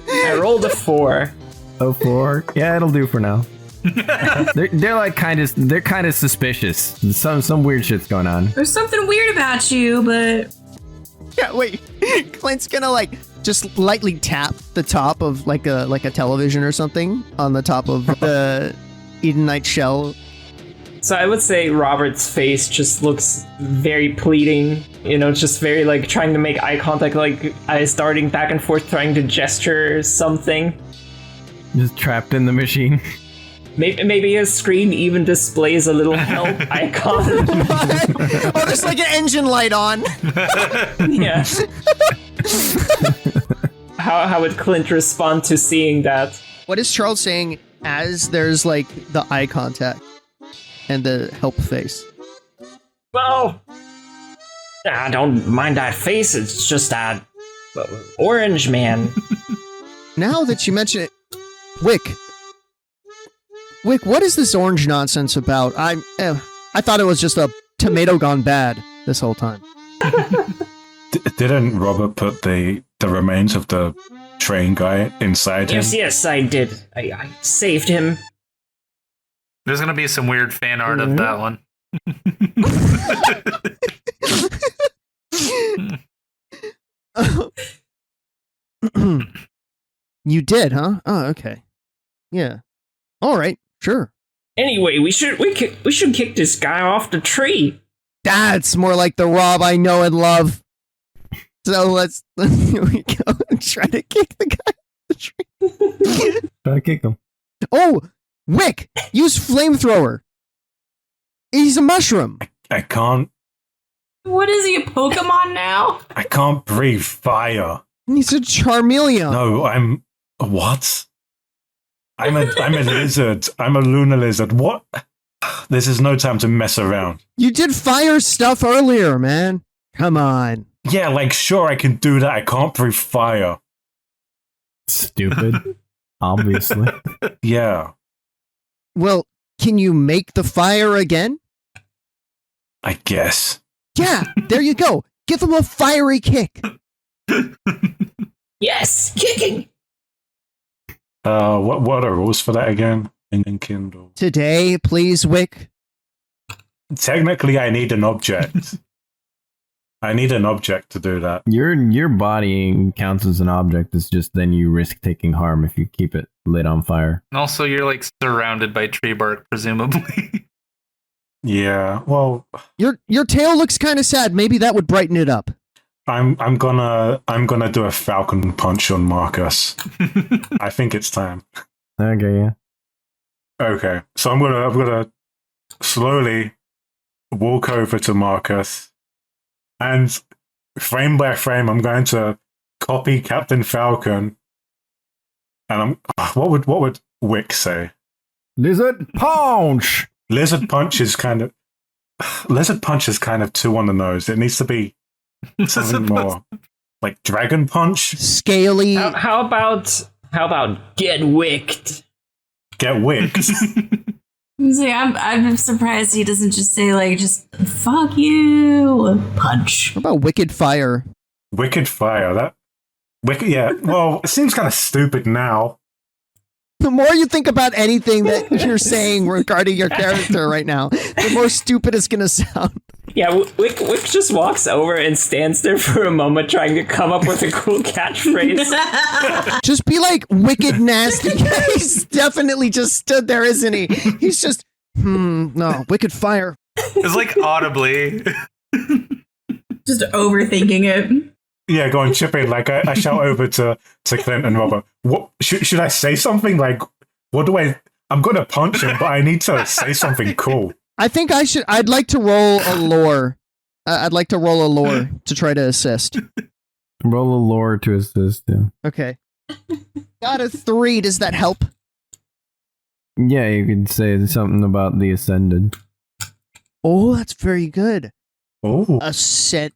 Speaker 6: I rolled a 4.
Speaker 2: Oh, 4? Yeah, it'll do for now. they're like kind of suspicious. Some weird shit's going on.
Speaker 4: There's something weird about you, but
Speaker 5: Yeah, wait. Clint's gonna like just lightly tap the top of like a television or something on the top of the Edenite shell.
Speaker 6: So I would say Robert's face just looks very pleading, just very like trying to make eye contact, like eyes darting back and forth, trying to gesture something.
Speaker 2: Just trapped in the machine.
Speaker 6: Maybe his screen even displays a little help icon.
Speaker 5: What? Oh, there's like an engine light on.
Speaker 6: Yeah. How would Clint respond to seeing that?
Speaker 5: What is Charles saying as there's like the eye contact and the help face?
Speaker 6: Well, I don't mind that face. It's just that orange man.
Speaker 5: Now that you mention it, Wick, what is this orange nonsense about? I thought it was just a tomato gone bad this whole time.
Speaker 7: Didn't Robert put the remains of the train guy inside him?
Speaker 6: Yes, I did. I saved him.
Speaker 3: There's gonna be some weird fan art of that one.
Speaker 5: You did, huh? Oh, okay. Yeah. All right. Sure.
Speaker 6: Anyway, we should kick this guy off the tree.
Speaker 5: That's more like the Rob I know and love. So let's here we go and try to kick the guy off the tree.
Speaker 2: Try to kick him.
Speaker 5: Oh, Wick, use flamethrower. He's a mushroom.
Speaker 7: I can't.
Speaker 4: what is he, a Pokemon now?
Speaker 7: I can't breathe fire.
Speaker 5: He's a Charmeleon.
Speaker 7: No, I'm what? I'm a lizard. I'm a lunar lizard. What? This is no time to mess around.
Speaker 5: You did fire stuff earlier, man. Come on.
Speaker 7: Yeah, like, sure, I can do that. I can't breathe fire.
Speaker 2: Stupid. Obviously.
Speaker 7: Yeah,
Speaker 5: Well, can you make the fire again?
Speaker 7: I guess.
Speaker 5: Yeah, there you go. Give him a fiery kick.
Speaker 6: Yes, kicking.
Speaker 7: What are rules for that again? In Kindle.
Speaker 5: Today, please, Wick.
Speaker 7: Technically, I need an object. I need an object to do that.
Speaker 2: Your body counts as an object. It's just then you risk taking harm if you keep it lit on fire.
Speaker 3: And also, you're like surrounded by tree bark, presumably.
Speaker 7: Yeah, well,
Speaker 5: Your tail looks kind of sad. Maybe that would brighten it up.
Speaker 7: I'm gonna do a falcon punch on Marcus. I think it's time.
Speaker 2: Okay, yeah.
Speaker 7: Okay, so I'm gonna slowly walk over to Marcus, and frame by frame, I'm going to copy Captain Falcon. And what would Wick say?
Speaker 2: Lizard punch.
Speaker 7: Lizard punch is kind of too on the nose. It needs to be something more like dragon punch.
Speaker 5: Scaly.
Speaker 6: How about get wicked?
Speaker 7: Get wicked.
Speaker 4: See, I'm surprised he doesn't just say like just fuck you punch.
Speaker 5: What about wicked fire?
Speaker 7: Wicked fire. That wicked. Yeah. Well, it seems kind of stupid now.
Speaker 5: The more you think about anything that you're saying regarding your character right now, the more stupid it's going to sound.
Speaker 6: Yeah, Wick just walks over and stands there for a moment trying to come up with a cool catchphrase.
Speaker 5: Just be like wicked nasty. He's definitely just stood there, isn't he? He's just, no, wicked fire.
Speaker 3: It's like audibly.
Speaker 4: Just overthinking it.
Speaker 7: Yeah, go on, chip in. Like I shout over to Clint and Robert. What should I say something like? What do I? I'm gonna punch him, but I need to say something cool.
Speaker 5: I think I should. I'd like to roll a lore. I'd like to roll a lore to try to assist.
Speaker 2: Roll a lore to assist. Yeah.
Speaker 5: Okay. Got a 3. Does that help?
Speaker 2: Yeah, you could say something about the ascended.
Speaker 5: Oh, that's very good.
Speaker 7: Oh,
Speaker 5: Ascent.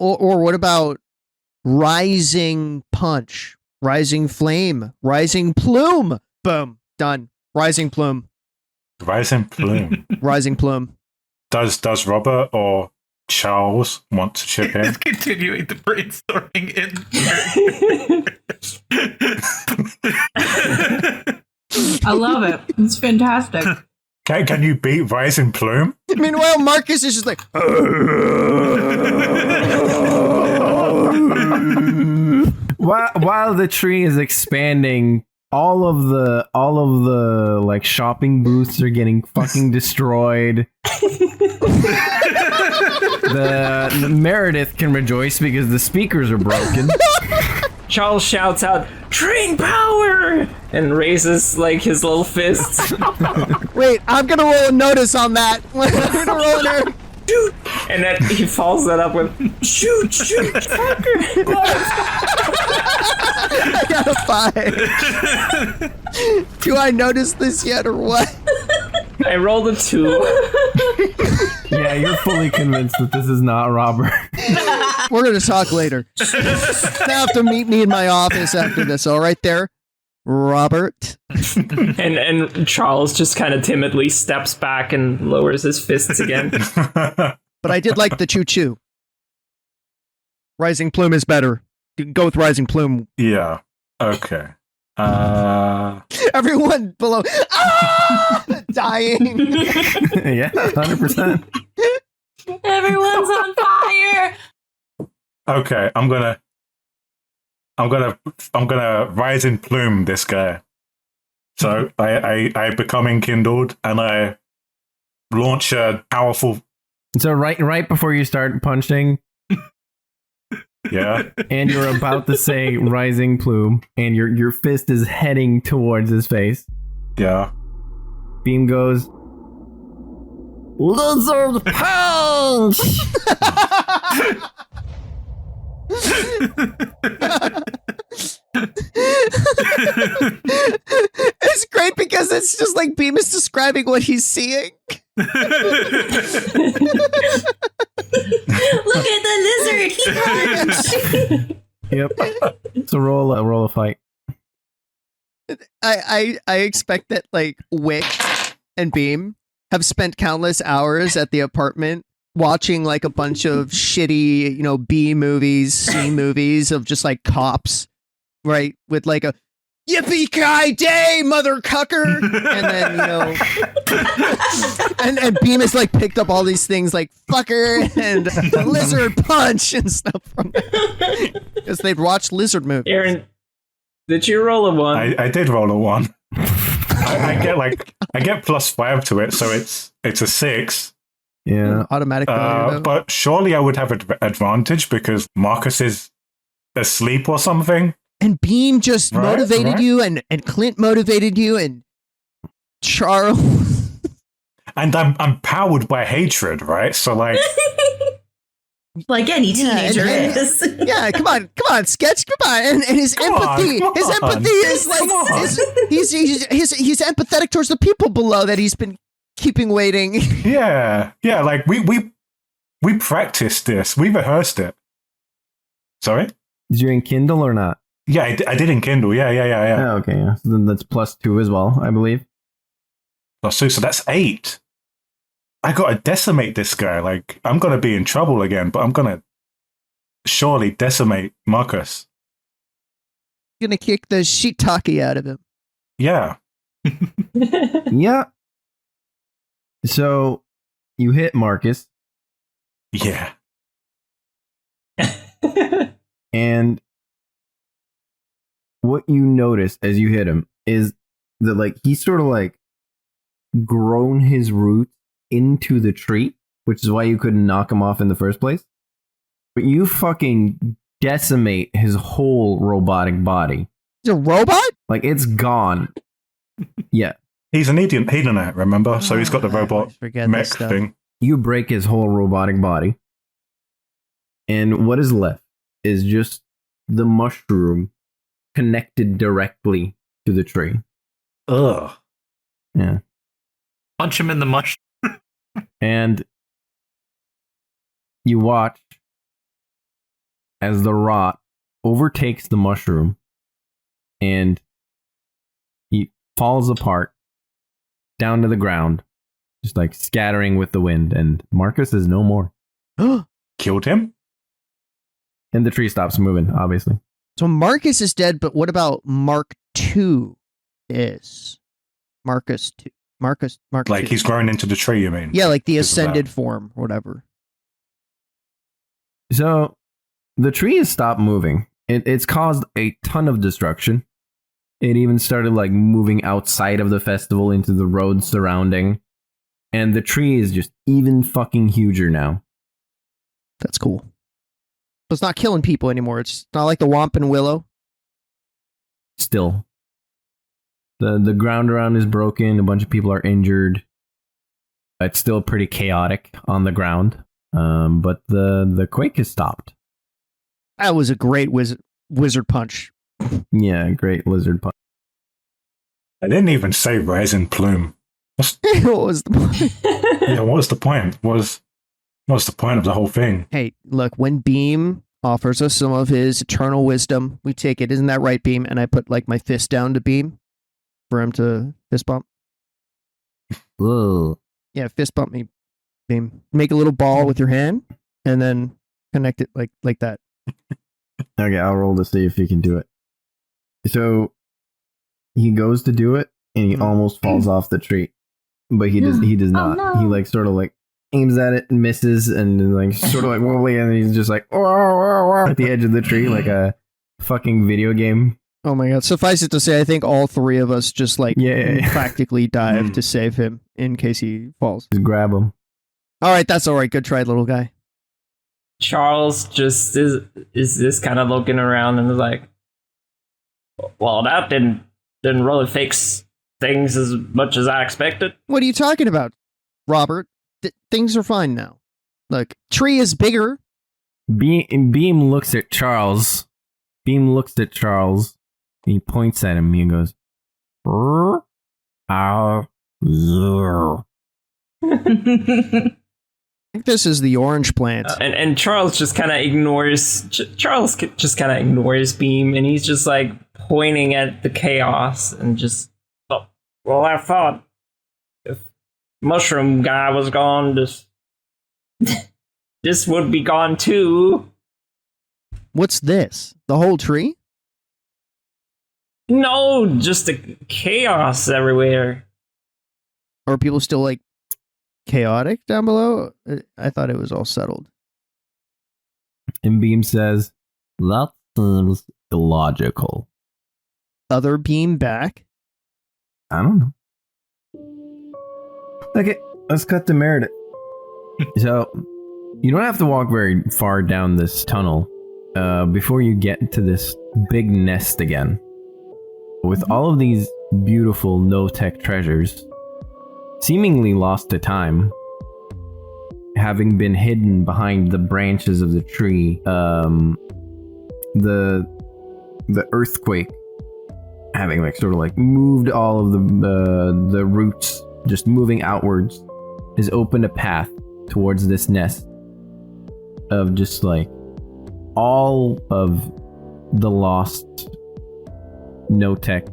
Speaker 5: Or what about rising punch, rising flame, rising plume? Boom. Done. Rising plume.
Speaker 7: rising plume.
Speaker 5: Rising plume.
Speaker 7: Does Robert or Charles want to chip in?
Speaker 3: It's continuing the brainstorming in.
Speaker 4: I love it. It's fantastic.
Speaker 7: Can you beat rising plume?
Speaker 5: Meanwhile, Marcus is just like,
Speaker 2: While the tree is expanding, all of the like shopping booths are getting fucking destroyed. The Meredith can rejoice because the speakers are broken.
Speaker 6: Charles shouts out, "Train power!" and raises like his little fists.
Speaker 5: wait, I'm gonna roll a notice on that. I'm gonna roll an
Speaker 6: Shoot! And then he follows that up with, "Shoot, fucker!"
Speaker 5: I got a 5. Do I notice this yet or what?
Speaker 6: I rolled a 2.
Speaker 2: Yeah, you're fully convinced that this is not Robert.
Speaker 5: We're gonna talk later. You have to meet me in my office after this, all right there? Robert.
Speaker 6: And Charles just kind of timidly steps back and lowers his fists again.
Speaker 5: But I did like the choo-choo. Rising Plume is better. Go with Rising Plume.
Speaker 7: Yeah. Okay.
Speaker 5: Everyone below dying.
Speaker 2: Yeah, 100%.
Speaker 4: Everyone's on fire.
Speaker 7: Okay. I'm gonna rising plume this guy. So I become enkindled and I launch a powerful.
Speaker 2: So right before you start punching,
Speaker 7: Yeah.
Speaker 2: and you're about to say rising plume, and your fist is heading towards his face,
Speaker 7: Yeah.
Speaker 2: Beam goes, lizard punch.
Speaker 5: It's great because it It's just like Beam is describing what he's seeing.
Speaker 4: Look at the lizard. He punched.
Speaker 2: Yep. It's a roll a fight.
Speaker 5: I expect that like Wick and Beam have spent countless hours at the apartment watching like a bunch of shitty, B movies, C movies of just like cops, right? With like a yippee-ki-day, mother cucker, and then and Beam has like picked up all these things like fucker and lizard punch and stuff from because they've watched lizard movies.
Speaker 6: Aaron, did you roll a 1?
Speaker 7: I did roll a 1. I get +5 to it, so it's a 6.
Speaker 2: Yeah.
Speaker 5: Automatic failure, though.
Speaker 7: But surely I would have advantage because Marcus is asleep or something.
Speaker 5: And Beam just motivated you, and Clint motivated you, and Charles.
Speaker 7: And I'm powered by hatred, right? So like,
Speaker 4: Like any teenager is.
Speaker 5: Yeah, come on, Sketch, come on, and his empathy is like he's empathetic towards the people below that he's been keeping waiting.
Speaker 7: yeah, like we practiced this, we rehearsed it. Sorry,
Speaker 2: Did you enkindle or not?
Speaker 7: Yeah, I did enkindle. Yeah.
Speaker 2: Oh, okay, yeah. So then that's +2 as well, I believe.
Speaker 7: +2, so that's 8. I gotta decimate this guy. Like, I'm gonna be in trouble again, but I'm gonna surely decimate Marcus.
Speaker 5: Gonna kick the shiitake out of him.
Speaker 7: Yeah.
Speaker 2: Yeah. So you hit Marcus,
Speaker 7: Yeah.
Speaker 2: and what you notice as you hit him is that like he's sort of like grown his roots into the tree, which is why you couldn't knock him off in the first place. But you fucking decimate his whole robotic body.
Speaker 5: He's a robot?
Speaker 2: Like it's gone. Yeah.
Speaker 7: He's an hedonite, remember? So he's got the robot mech thing.
Speaker 2: You break his whole robotic body. And what is left is just the mushroom connected directly to the tree.
Speaker 7: Ugh.
Speaker 2: Yeah.
Speaker 3: Punch him in the mushroom.
Speaker 2: And you watch as the rot overtakes the mushroom and he falls apart down to the ground, just like scattering with the wind, and Marcus is no more.
Speaker 7: Killed him?
Speaker 2: And the tree stops moving, obviously.
Speaker 5: So Marcus is dead, but what about Mark II is? Marcus 2. Mark
Speaker 7: Like
Speaker 5: 2.
Speaker 7: he's grown into the tree, you mean?
Speaker 5: Yeah, like the
Speaker 7: Because of that.
Speaker 5: ascended form, or whatever.
Speaker 2: So the tree has stopped moving. It's caused a ton of destruction. It even started like moving outside of the festival into the roads surrounding. And the tree is just even fucking huger now.
Speaker 5: That's cool. So it's not killing people anymore. It's not like the Womp and Willow.
Speaker 2: Still. The ground around is broken. A bunch of people are injured. It's still pretty chaotic on the ground. But the quake has stopped.
Speaker 5: That was a great wizard punch.
Speaker 2: Yeah, great lizard punch.
Speaker 7: I didn't even say resin plume.
Speaker 5: What was the point?
Speaker 7: Yeah, what was the point? What's the point of the whole thing?
Speaker 5: Hey, look, when Beam offers us some of his eternal wisdom, we take it. Isn't that right, Beam? And I put like my fist down to Beam for him to fist bump.
Speaker 2: Whoa.
Speaker 5: Yeah, fist bump me, Beam. Make a little ball with your hand and then connect it like that.
Speaker 2: Okay, I'll roll to see if he can do it. So he goes to do it and he almost falls off the tree. But he does not.
Speaker 4: no.
Speaker 2: He like sort of like aims at it and misses and like sort of like wobbly, and he's just like at the edge of the tree like a fucking video game.
Speaker 5: Oh my god. Suffice it to say, I think all three of us just like
Speaker 2: Yeah.
Speaker 5: practically dive to save him in case he falls.
Speaker 2: Just grab him.
Speaker 5: All right, that's all right. Good try, little guy.
Speaker 6: Charles just is just kind of looking around and is like, well, that didn't really fix things as much as I expected.
Speaker 5: What are you talking about, Robert? Things are fine now. Look, tree is bigger.
Speaker 2: Beam looks at Charles. Beam looks at Charles. And he points at him and he goes, "Brr." Are you?
Speaker 5: I think this is the orange plant.
Speaker 6: And Charles just kind of ignores. Just kind of ignores Beam, and he's just like pointing at the chaos and just. Oh, well, I thought if Mushroom Guy was gone, this would be gone too.
Speaker 5: What's this? The whole tree?
Speaker 6: No, just the chaos everywhere.
Speaker 5: Are people still like chaotic down below? I thought it was all settled.
Speaker 2: And Beam says, that seems illogical.
Speaker 5: Other Beam back?
Speaker 2: I don't know. Okay, let's cut to Meredith. So, you don't have to walk very far down this tunnel before you get to this big nest again. With all of these beautiful no-tech treasures, seemingly lost to time, having been hidden behind the branches of the tree, the earthquake having like sort of like moved all of the roots, just moving outwards, has opened a path towards this nest of just like all of the lost no-tech,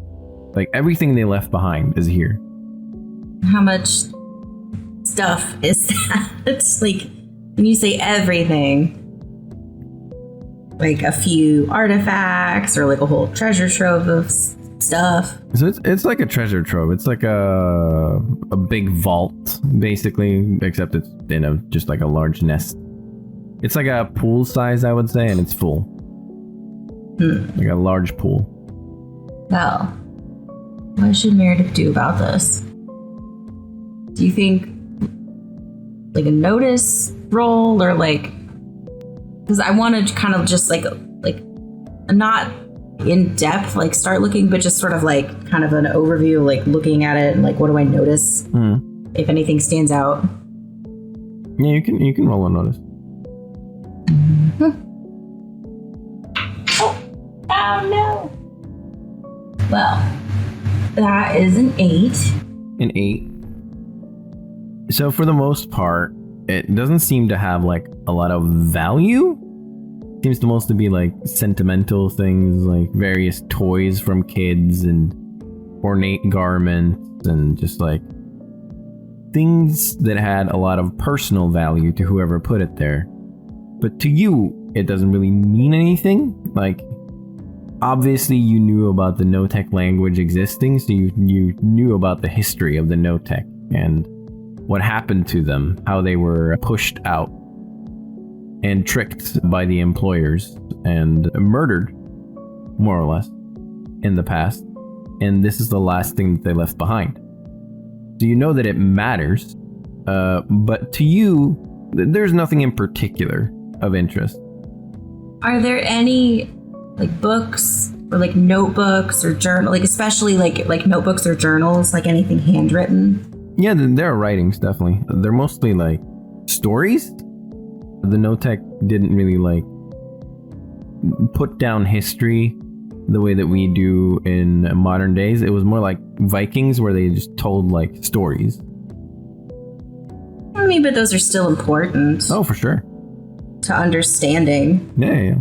Speaker 2: like everything they left behind is here.
Speaker 4: How much stuff is that? It's like, when you say everything, like a few artifacts or like a whole treasure trove of stuff.
Speaker 2: So it's like a treasure trove. It's like a big vault, basically, except it's in just like a large nest. It's like a pool size, I would say, and it's full. Like a large pool.
Speaker 4: Well, what should Meredith do about this? Do you think like a notice roll or like, because I want to kind of just like not in depth, like start looking, but just sort of like kind of an overview, like looking at it and like, what do I notice? If anything stands out.
Speaker 2: Yeah, you can roll a notice.
Speaker 4: Oh no. Well, that is an 8.
Speaker 2: An 8. So for the most part, it doesn't seem to have like a lot of value. Seems to mostly be like sentimental things, like various toys from kids and ornate garments and just like things that had a lot of personal value to whoever put it there. But to you, it doesn't really mean anything. Like, obviously you knew about the no-tech language existing, so you knew about the history of the no-tech and what happened to them, how they were pushed out and tricked by the employers and murdered, more or less, in the past. And this is the last thing that they left behind. So you know that it matters, but to you, there's nothing in particular of interest.
Speaker 4: Are there any like books or like notebooks or journal, like especially like notebooks or journals, like anything handwritten?
Speaker 2: Yeah, there are writings, definitely. They're mostly like stories. The no-tech didn't really like put down history the way that we do in modern days. It was more like Vikings, where they just told like stories.
Speaker 4: I mean, but those are still important.
Speaker 2: Oh, for sure.
Speaker 4: To understanding.
Speaker 2: Yeah.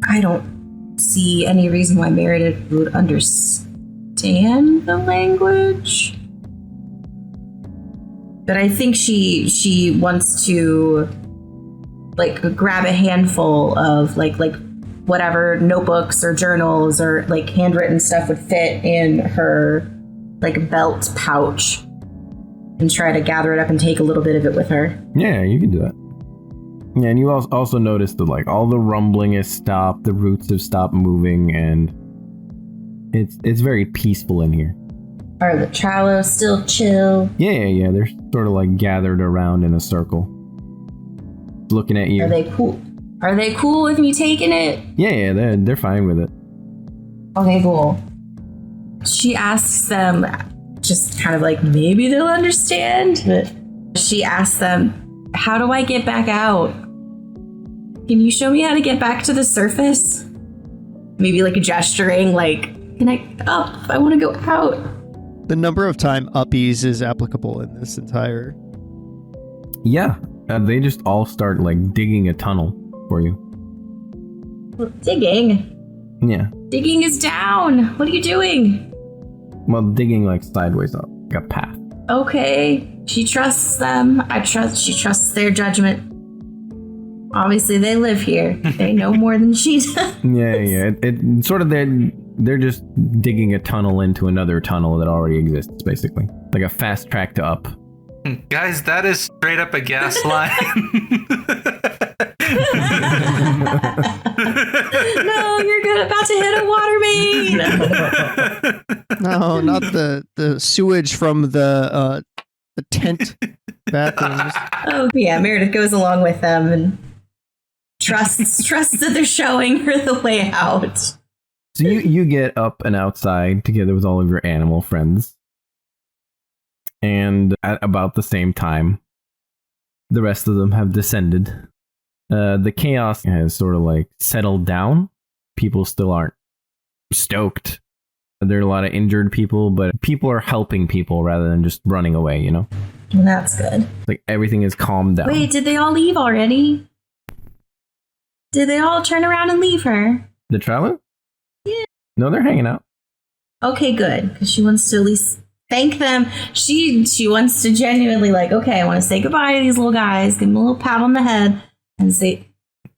Speaker 4: I don't see any reason why Meredith would understand the language. But I think she wants to like grab a handful of like whatever notebooks or journals or like handwritten stuff would fit in her like belt pouch and try to gather it up and take a little bit of it with her.
Speaker 2: Yeah, you can do that. Yeah, and you also noticed that like all the rumbling has stopped, the roots have stopped moving, and it's very peaceful in here.
Speaker 4: Are the Trallows still chill?
Speaker 2: Yeah. They're sort of like gathered around in a circle, looking at you.
Speaker 4: Are they cool? Are they cool with me taking it?
Speaker 2: Yeah, they're fine with it.
Speaker 4: Okay, cool. She asks them, just kind of like maybe they'll understand, but she asks them, "How do I get back out? Can you show me how to get back to the surface?" Maybe like gesturing, like, "Can I up? I want to go out."
Speaker 5: the number of time uppies is applicable in this entire...
Speaker 2: Yeah, they just all start like digging a tunnel for you.
Speaker 4: Digging?
Speaker 2: Yeah.
Speaker 4: Digging is down. What are you doing?
Speaker 2: Well, digging like sideways up, like a path.
Speaker 4: Okay. She trusts them. She trusts their judgment. Obviously, they live here. They know more than she does.
Speaker 2: Yeah. It sort of they're just digging a tunnel into another tunnel that already exists, basically, like a fast track to up.
Speaker 3: Guys, that is straight up a gas line.
Speaker 4: No, you're about to hit a water main.
Speaker 5: No, not the sewage from the tent bathrooms.
Speaker 4: Oh yeah, Meredith goes along with them and trusts that they're showing her the way out.
Speaker 2: So you get up and outside together with all of your animal friends. And at about the same time, the rest of them have descended. The chaos has sort of like settled down. People still aren't stoked. There are a lot of injured people, but people are helping people rather than just running away, you know?
Speaker 4: Well, that's good.
Speaker 2: Like everything is calmed down.
Speaker 4: Wait, did they all leave already? Did they all turn around and leave her?
Speaker 2: The traveler?
Speaker 4: Yeah.
Speaker 2: No, they're hanging out.
Speaker 4: Okay, good. Because she wants to at least thank them. She wants to genuinely like, okay, I want to say goodbye to these little guys, give them a little pat on the head, and say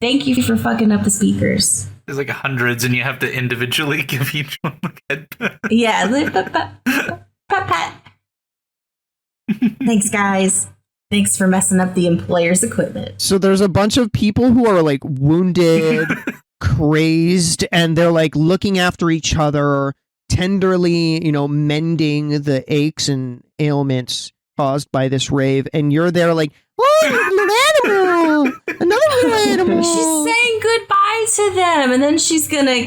Speaker 4: thank you for fucking up the speakers.
Speaker 3: There's like hundreds, and you have to individually give each one a head pat.
Speaker 4: Yeah, pat. Thanks, guys. Thanks for messing up the employer's equipment.
Speaker 5: So there's a bunch of people who are like wounded, crazed, and they're like looking after each other, tenderly, mending the aches and ailments caused by this rave. And you're there like, oh, little animal, another little animal.
Speaker 4: She's saying goodbye to them, and then she's gonna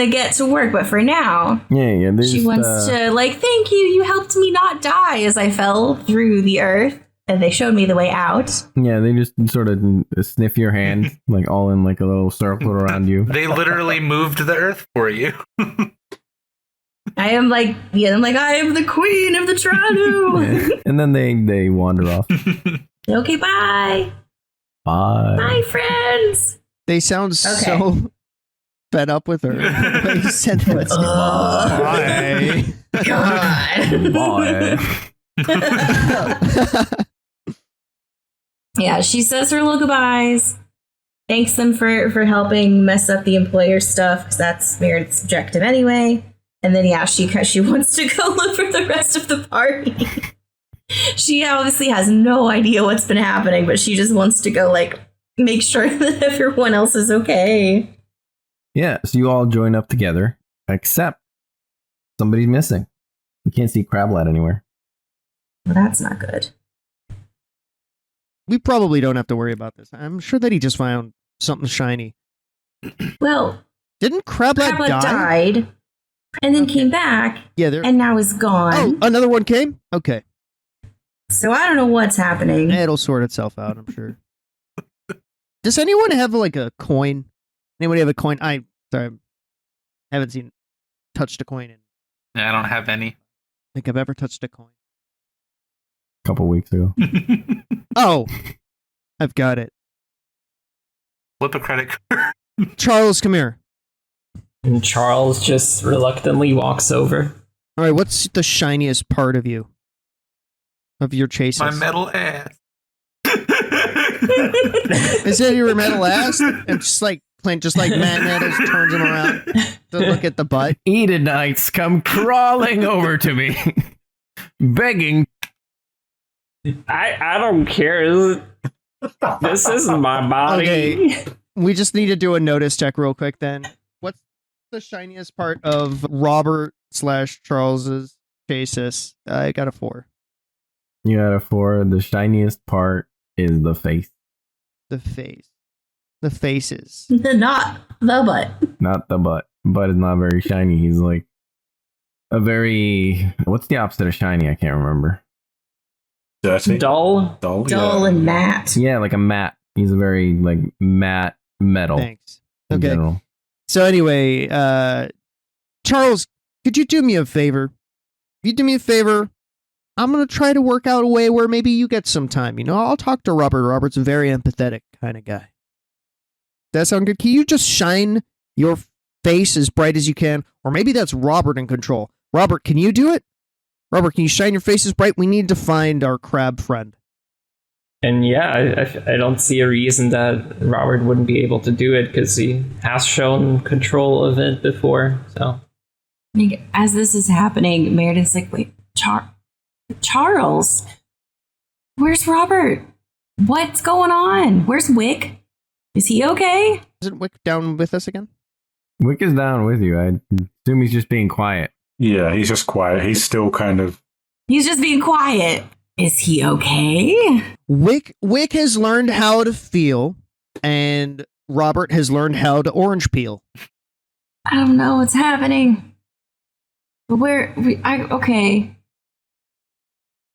Speaker 4: get to work. But for now,
Speaker 2: yeah,
Speaker 4: she wants to like, thank you. You helped me not die as I fell through the earth. And they showed me the way out.
Speaker 2: Yeah, they just sort of sniff your hand, like all in like a little circle around you.
Speaker 3: They literally moved the earth for you.
Speaker 4: I am like, I am the queen of the Toronto.
Speaker 2: Yeah. And then they wander off.
Speaker 4: Okay, bye.
Speaker 2: Bye.
Speaker 4: Bye, friends.
Speaker 5: They sound so fed up with her. They said that. Bye.
Speaker 4: God.
Speaker 2: Bye.
Speaker 4: Yeah, she says her little goodbyes, thanks them for helping mess up the employer stuff, because that's Meredith's objective anyway. And then, yeah, she wants to go look for the rest of the party. She obviously has no idea what's been happening, but she just wants to go, like, make sure that everyone else is okay.
Speaker 2: Yeah, so you all join up together, except somebody's missing. You can't see Crablad anywhere.
Speaker 4: Well, that's not good.
Speaker 5: We probably don't have to worry about this. I'm sure that he just found something shiny.
Speaker 4: Well,
Speaker 5: didn't Crablad die?
Speaker 4: Died, and then came back, and now is gone.
Speaker 5: Oh, another one came? Okay.
Speaker 4: So I don't know what's happening.
Speaker 5: It'll sort itself out, I'm sure. Does anyone have like a coin? Anybody have a coin? Haven't touched a coin in.
Speaker 3: I don't have any.
Speaker 5: I think I've ever touched a coin.
Speaker 2: A couple weeks ago.
Speaker 5: Oh, I've got it.
Speaker 3: Flip a credit card.
Speaker 5: Charles, come here.
Speaker 6: And Charles just reluctantly walks over.
Speaker 5: All right, what's the shiniest part of you? Of your chases?
Speaker 3: My metal ass.
Speaker 5: Is it your metal ass? And just like Clint, just like Magneto turns him around to look at the butt.
Speaker 2: Edenites come crawling over to me, begging.
Speaker 6: I don't care. This isn't my body.
Speaker 5: Okay, we just need to do a notice check real quick then. What's the shiniest part of Robert/Charles's chasis? I got a 4.
Speaker 2: You got a 4. The shiniest part is the face.
Speaker 5: The face. The faces.
Speaker 4: Not the butt.
Speaker 2: Not the butt. Butt is not very shiny. He's like a very... What's the opposite of shiny? I can't remember.
Speaker 7: Dirty.
Speaker 6: Dull
Speaker 4: and matte.
Speaker 2: Yeah, like a matte. He's a very like matte metal.
Speaker 5: Thanks.
Speaker 2: In
Speaker 5: Okay.
Speaker 2: general.
Speaker 5: So anyway, Charles, could you do me a favor? If you do me a favor, I'm going to try to work out a way where maybe you get some time. I'll talk to Robert. Robert's a very empathetic kind of guy. That sound good? Can you just shine your face as bright as you can? Or maybe that's Robert in control. Robert, can you do it? Robert, can you shine your face as bright? We need to find our crab friend.
Speaker 6: And yeah, I don't see a reason that Robert wouldn't be able to do it because he has shown control of it before. So,
Speaker 4: as this is happening, Meredith's like, "Wait, Charles, where's Robert? What's going on? Where's Wick? Is he okay?"
Speaker 5: Isn't Wick down with us again?
Speaker 2: Wick is down with you. I assume he's just being quiet.
Speaker 7: Yeah, he's just quiet. He's still kind of...
Speaker 4: He's just being quiet. Is he okay?
Speaker 5: Wick has learned how to feel, and Robert has learned how to orange peel.
Speaker 4: I don't know what's happening. But okay.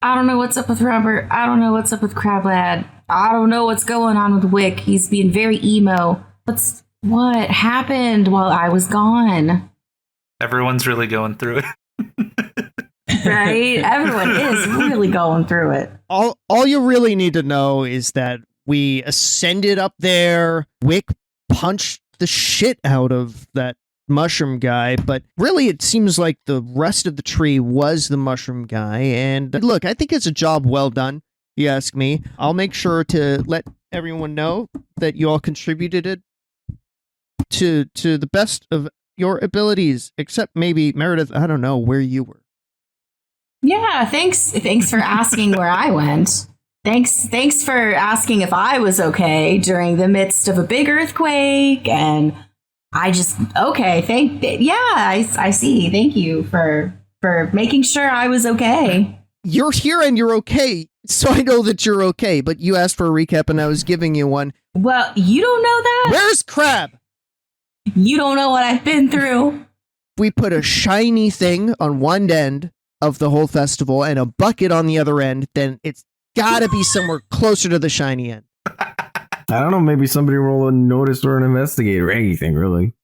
Speaker 4: I don't know what's up with Robert. I don't know what's up with Crablad. I don't know what's going on with Wick. He's being very emo. What happened while I was gone?
Speaker 3: Everyone's really going through it.
Speaker 4: Right? Everyone is really going through it.
Speaker 5: All you really need to know is that we ascended up there. Wick punched the shit out of that mushroom guy, but really it seems like the rest of the tree was the mushroom guy. And look, I think it's a job well done, if you ask me. I'll make sure to let everyone know that you all contributed it to the best of your abilities, except maybe Meredith. I don't know where you were.
Speaker 4: Yeah, thanks for asking where I went. Thanks for asking if I was okay during the midst of a big earthquake. And I just, okay, I see. Thank you for making sure I was okay.
Speaker 5: You're here and you're okay, so I know that you're okay, but you asked for a recap and I was giving you one.
Speaker 4: Well, you don't know that?
Speaker 5: Where's Crab?
Speaker 4: You don't know what I've been through.
Speaker 5: We put a shiny thing on one end of the whole festival and a bucket on the other end, then it's gotta be somewhere closer to the shiny end.
Speaker 2: I don't know, maybe somebody roll a notice or an investigate or anything, really.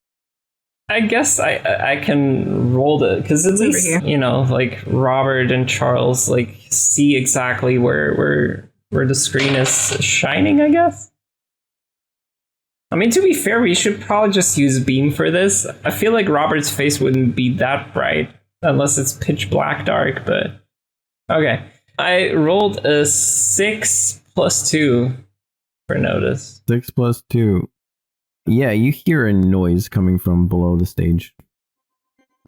Speaker 6: I guess I can roll it because at least like Robert and Charles like see exactly where the screen is shining. I guess. I mean, to be fair, we should probably just use beam for this. I feel like Robert's face wouldn't be that bright unless it's pitch black dark. But okay, I rolled a 6 + 2 for notice.
Speaker 2: 6 + 2. Yeah, you hear a noise coming from below the stage.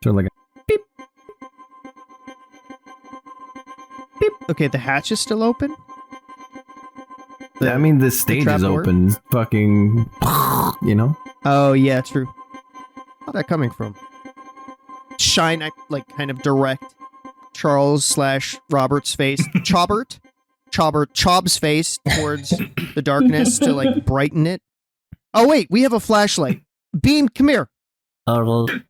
Speaker 2: Sort of like a beep.
Speaker 5: Beep. Okay, the hatch is still open?
Speaker 2: I mean, the stage is open. Fucking,
Speaker 5: Oh, yeah, true. How'd that coming from? Shine, kind of direct Charles / Robert's face. Chob's face towards the darkness to, brighten it. Oh, wait, we have a flashlight. Beam, come here.
Speaker 3: Do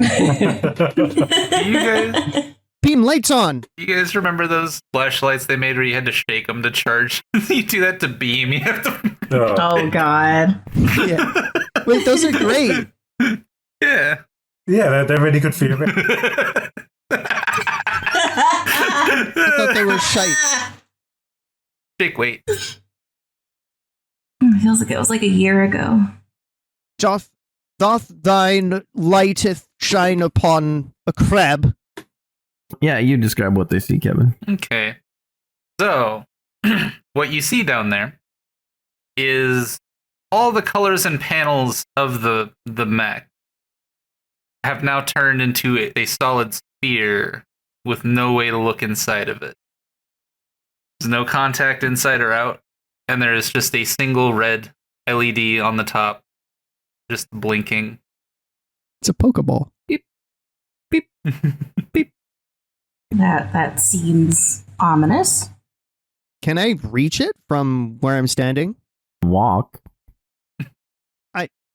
Speaker 3: you guys...
Speaker 5: Beam, lights on.
Speaker 3: You guys remember those flashlights they made where you had to shake them to charge? You do that to beam. You have to.
Speaker 4: Oh God.
Speaker 5: Yeah. Wait, those are great.
Speaker 3: Yeah.
Speaker 7: Yeah, they're really good for you.
Speaker 5: I thought they were shite.
Speaker 3: Shake weight.
Speaker 4: It feels like it was like a year ago.
Speaker 5: Doth thine lighteth shine upon a crab?
Speaker 2: Yeah, you describe what they see, Kevin.
Speaker 3: Okay. So, what you see down there is all the colors and panels of the mech have now turned into a solid sphere with no way to look inside of it. There's no contact inside or out, and there is just a single red LED on the top, just blinking.
Speaker 5: It's a Pokeball.
Speaker 2: Beep. Beep. Beep.
Speaker 4: That seems ominous.
Speaker 5: Can I reach it from where I'm standing?
Speaker 2: Walk.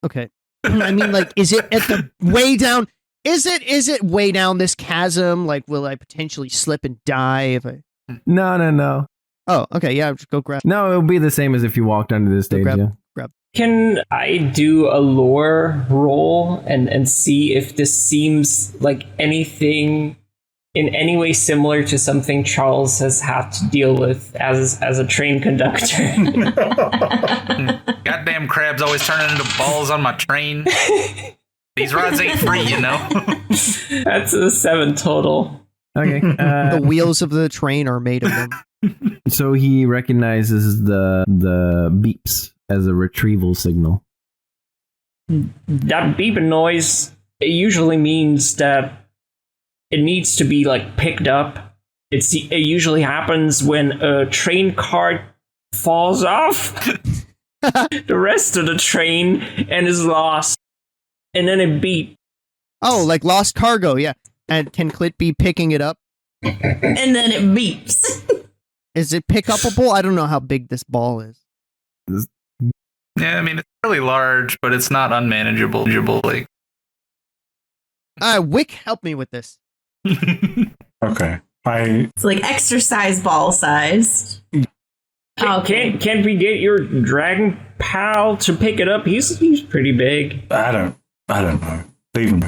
Speaker 5: Okay. I mean, is it at the way down? Is it way down this chasm? Will I potentially slip and die if I...
Speaker 2: No.
Speaker 5: Oh, okay. Yeah, just go grab.
Speaker 2: No, it'll be the same as if you walked under the stage.
Speaker 5: Grab.
Speaker 6: Can I do a lore roll and see if this seems like anything in any way similar to something Charles has had to deal with as a train conductor.
Speaker 3: Goddamn crabs always turning into balls on my train. These rods ain't free, you know?
Speaker 6: That's a 7 total.
Speaker 2: Okay.
Speaker 5: The wheels of the train are made of them.
Speaker 2: So he recognizes the beeps as a retrieval signal.
Speaker 6: That beeping noise, it usually means that it needs to be like picked up. It usually happens when a train cart falls off the rest of the train and is lost. And then it beeps.
Speaker 5: Oh, like lost cargo, yeah. And can Clit be picking it up?
Speaker 4: And then it beeps.
Speaker 5: Is it pick upable? I don't know how big this ball is.
Speaker 3: Yeah, I mean, it's really large, but it's not unmanageable. Like,
Speaker 5: Wick, help me with this.
Speaker 7: Okay.
Speaker 4: It's like exercise ball sized.
Speaker 6: Can't we get your dragon pal to pick it up? He's pretty big.
Speaker 7: I don't know. Leave him.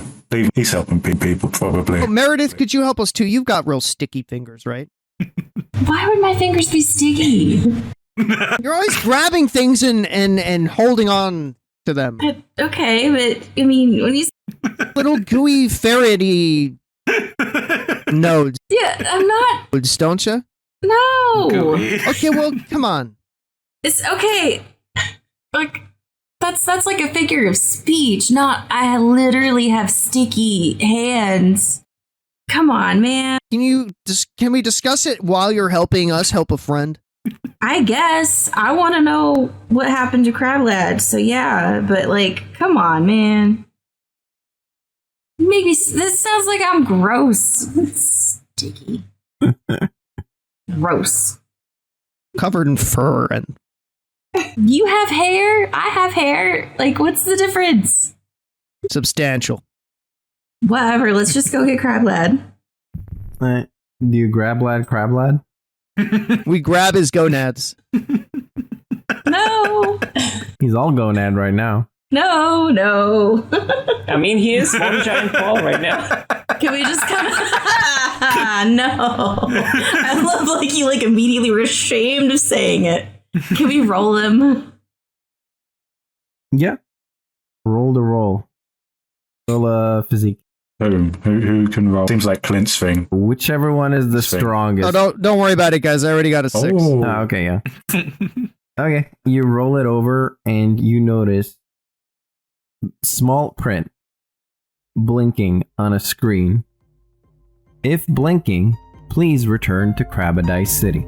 Speaker 7: He's helping people, probably.
Speaker 5: Oh, Meredith, could you help us too? You've got real sticky fingers, right?
Speaker 4: Why would my fingers be sticky?
Speaker 5: You're always grabbing things and holding on to them.
Speaker 4: Okay, but I mean, when you
Speaker 5: Little gooey ferrety nodes,
Speaker 4: yeah, I'm not.
Speaker 5: don't you?
Speaker 4: No,
Speaker 5: Okay, well, come on.
Speaker 4: it's okay. Like that's like a figure of speech. Not I literally have sticky hands. Come on, man.
Speaker 5: Can we discuss it while you're helping us help a friend?
Speaker 4: I guess I want to know what happened to Crablad. So yeah, but like, come on, man. Maybe this sounds like I'm gross. It's sticky. Gross.
Speaker 5: Covered in fur and
Speaker 4: You have hair. I have hair. Like, what's the difference?
Speaker 5: substantial.
Speaker 4: Whatever. Let's just go get Crablad.
Speaker 2: Do you grab lad, crab lad?
Speaker 5: We grab his gonads.
Speaker 4: No.
Speaker 2: He's all gonad right now.
Speaker 4: No.
Speaker 6: I mean, he is one giant ball right now.
Speaker 4: Can we just kind of... No. I love like you like immediately were ashamed of saying it. Can we roll him?
Speaker 2: Yeah. Roll to roll. Roll physique.
Speaker 7: Who can roll? Seems like Clint's thing.
Speaker 2: Whichever one is the
Speaker 7: Sweet.
Speaker 2: strongest.
Speaker 5: Oh, don't worry about it, guys. I already got a 6.
Speaker 7: Oh.
Speaker 2: Oh, okay, yeah. Okay, you roll it over and you notice small print blinking on a screen. If blinking, please return to Crablad City.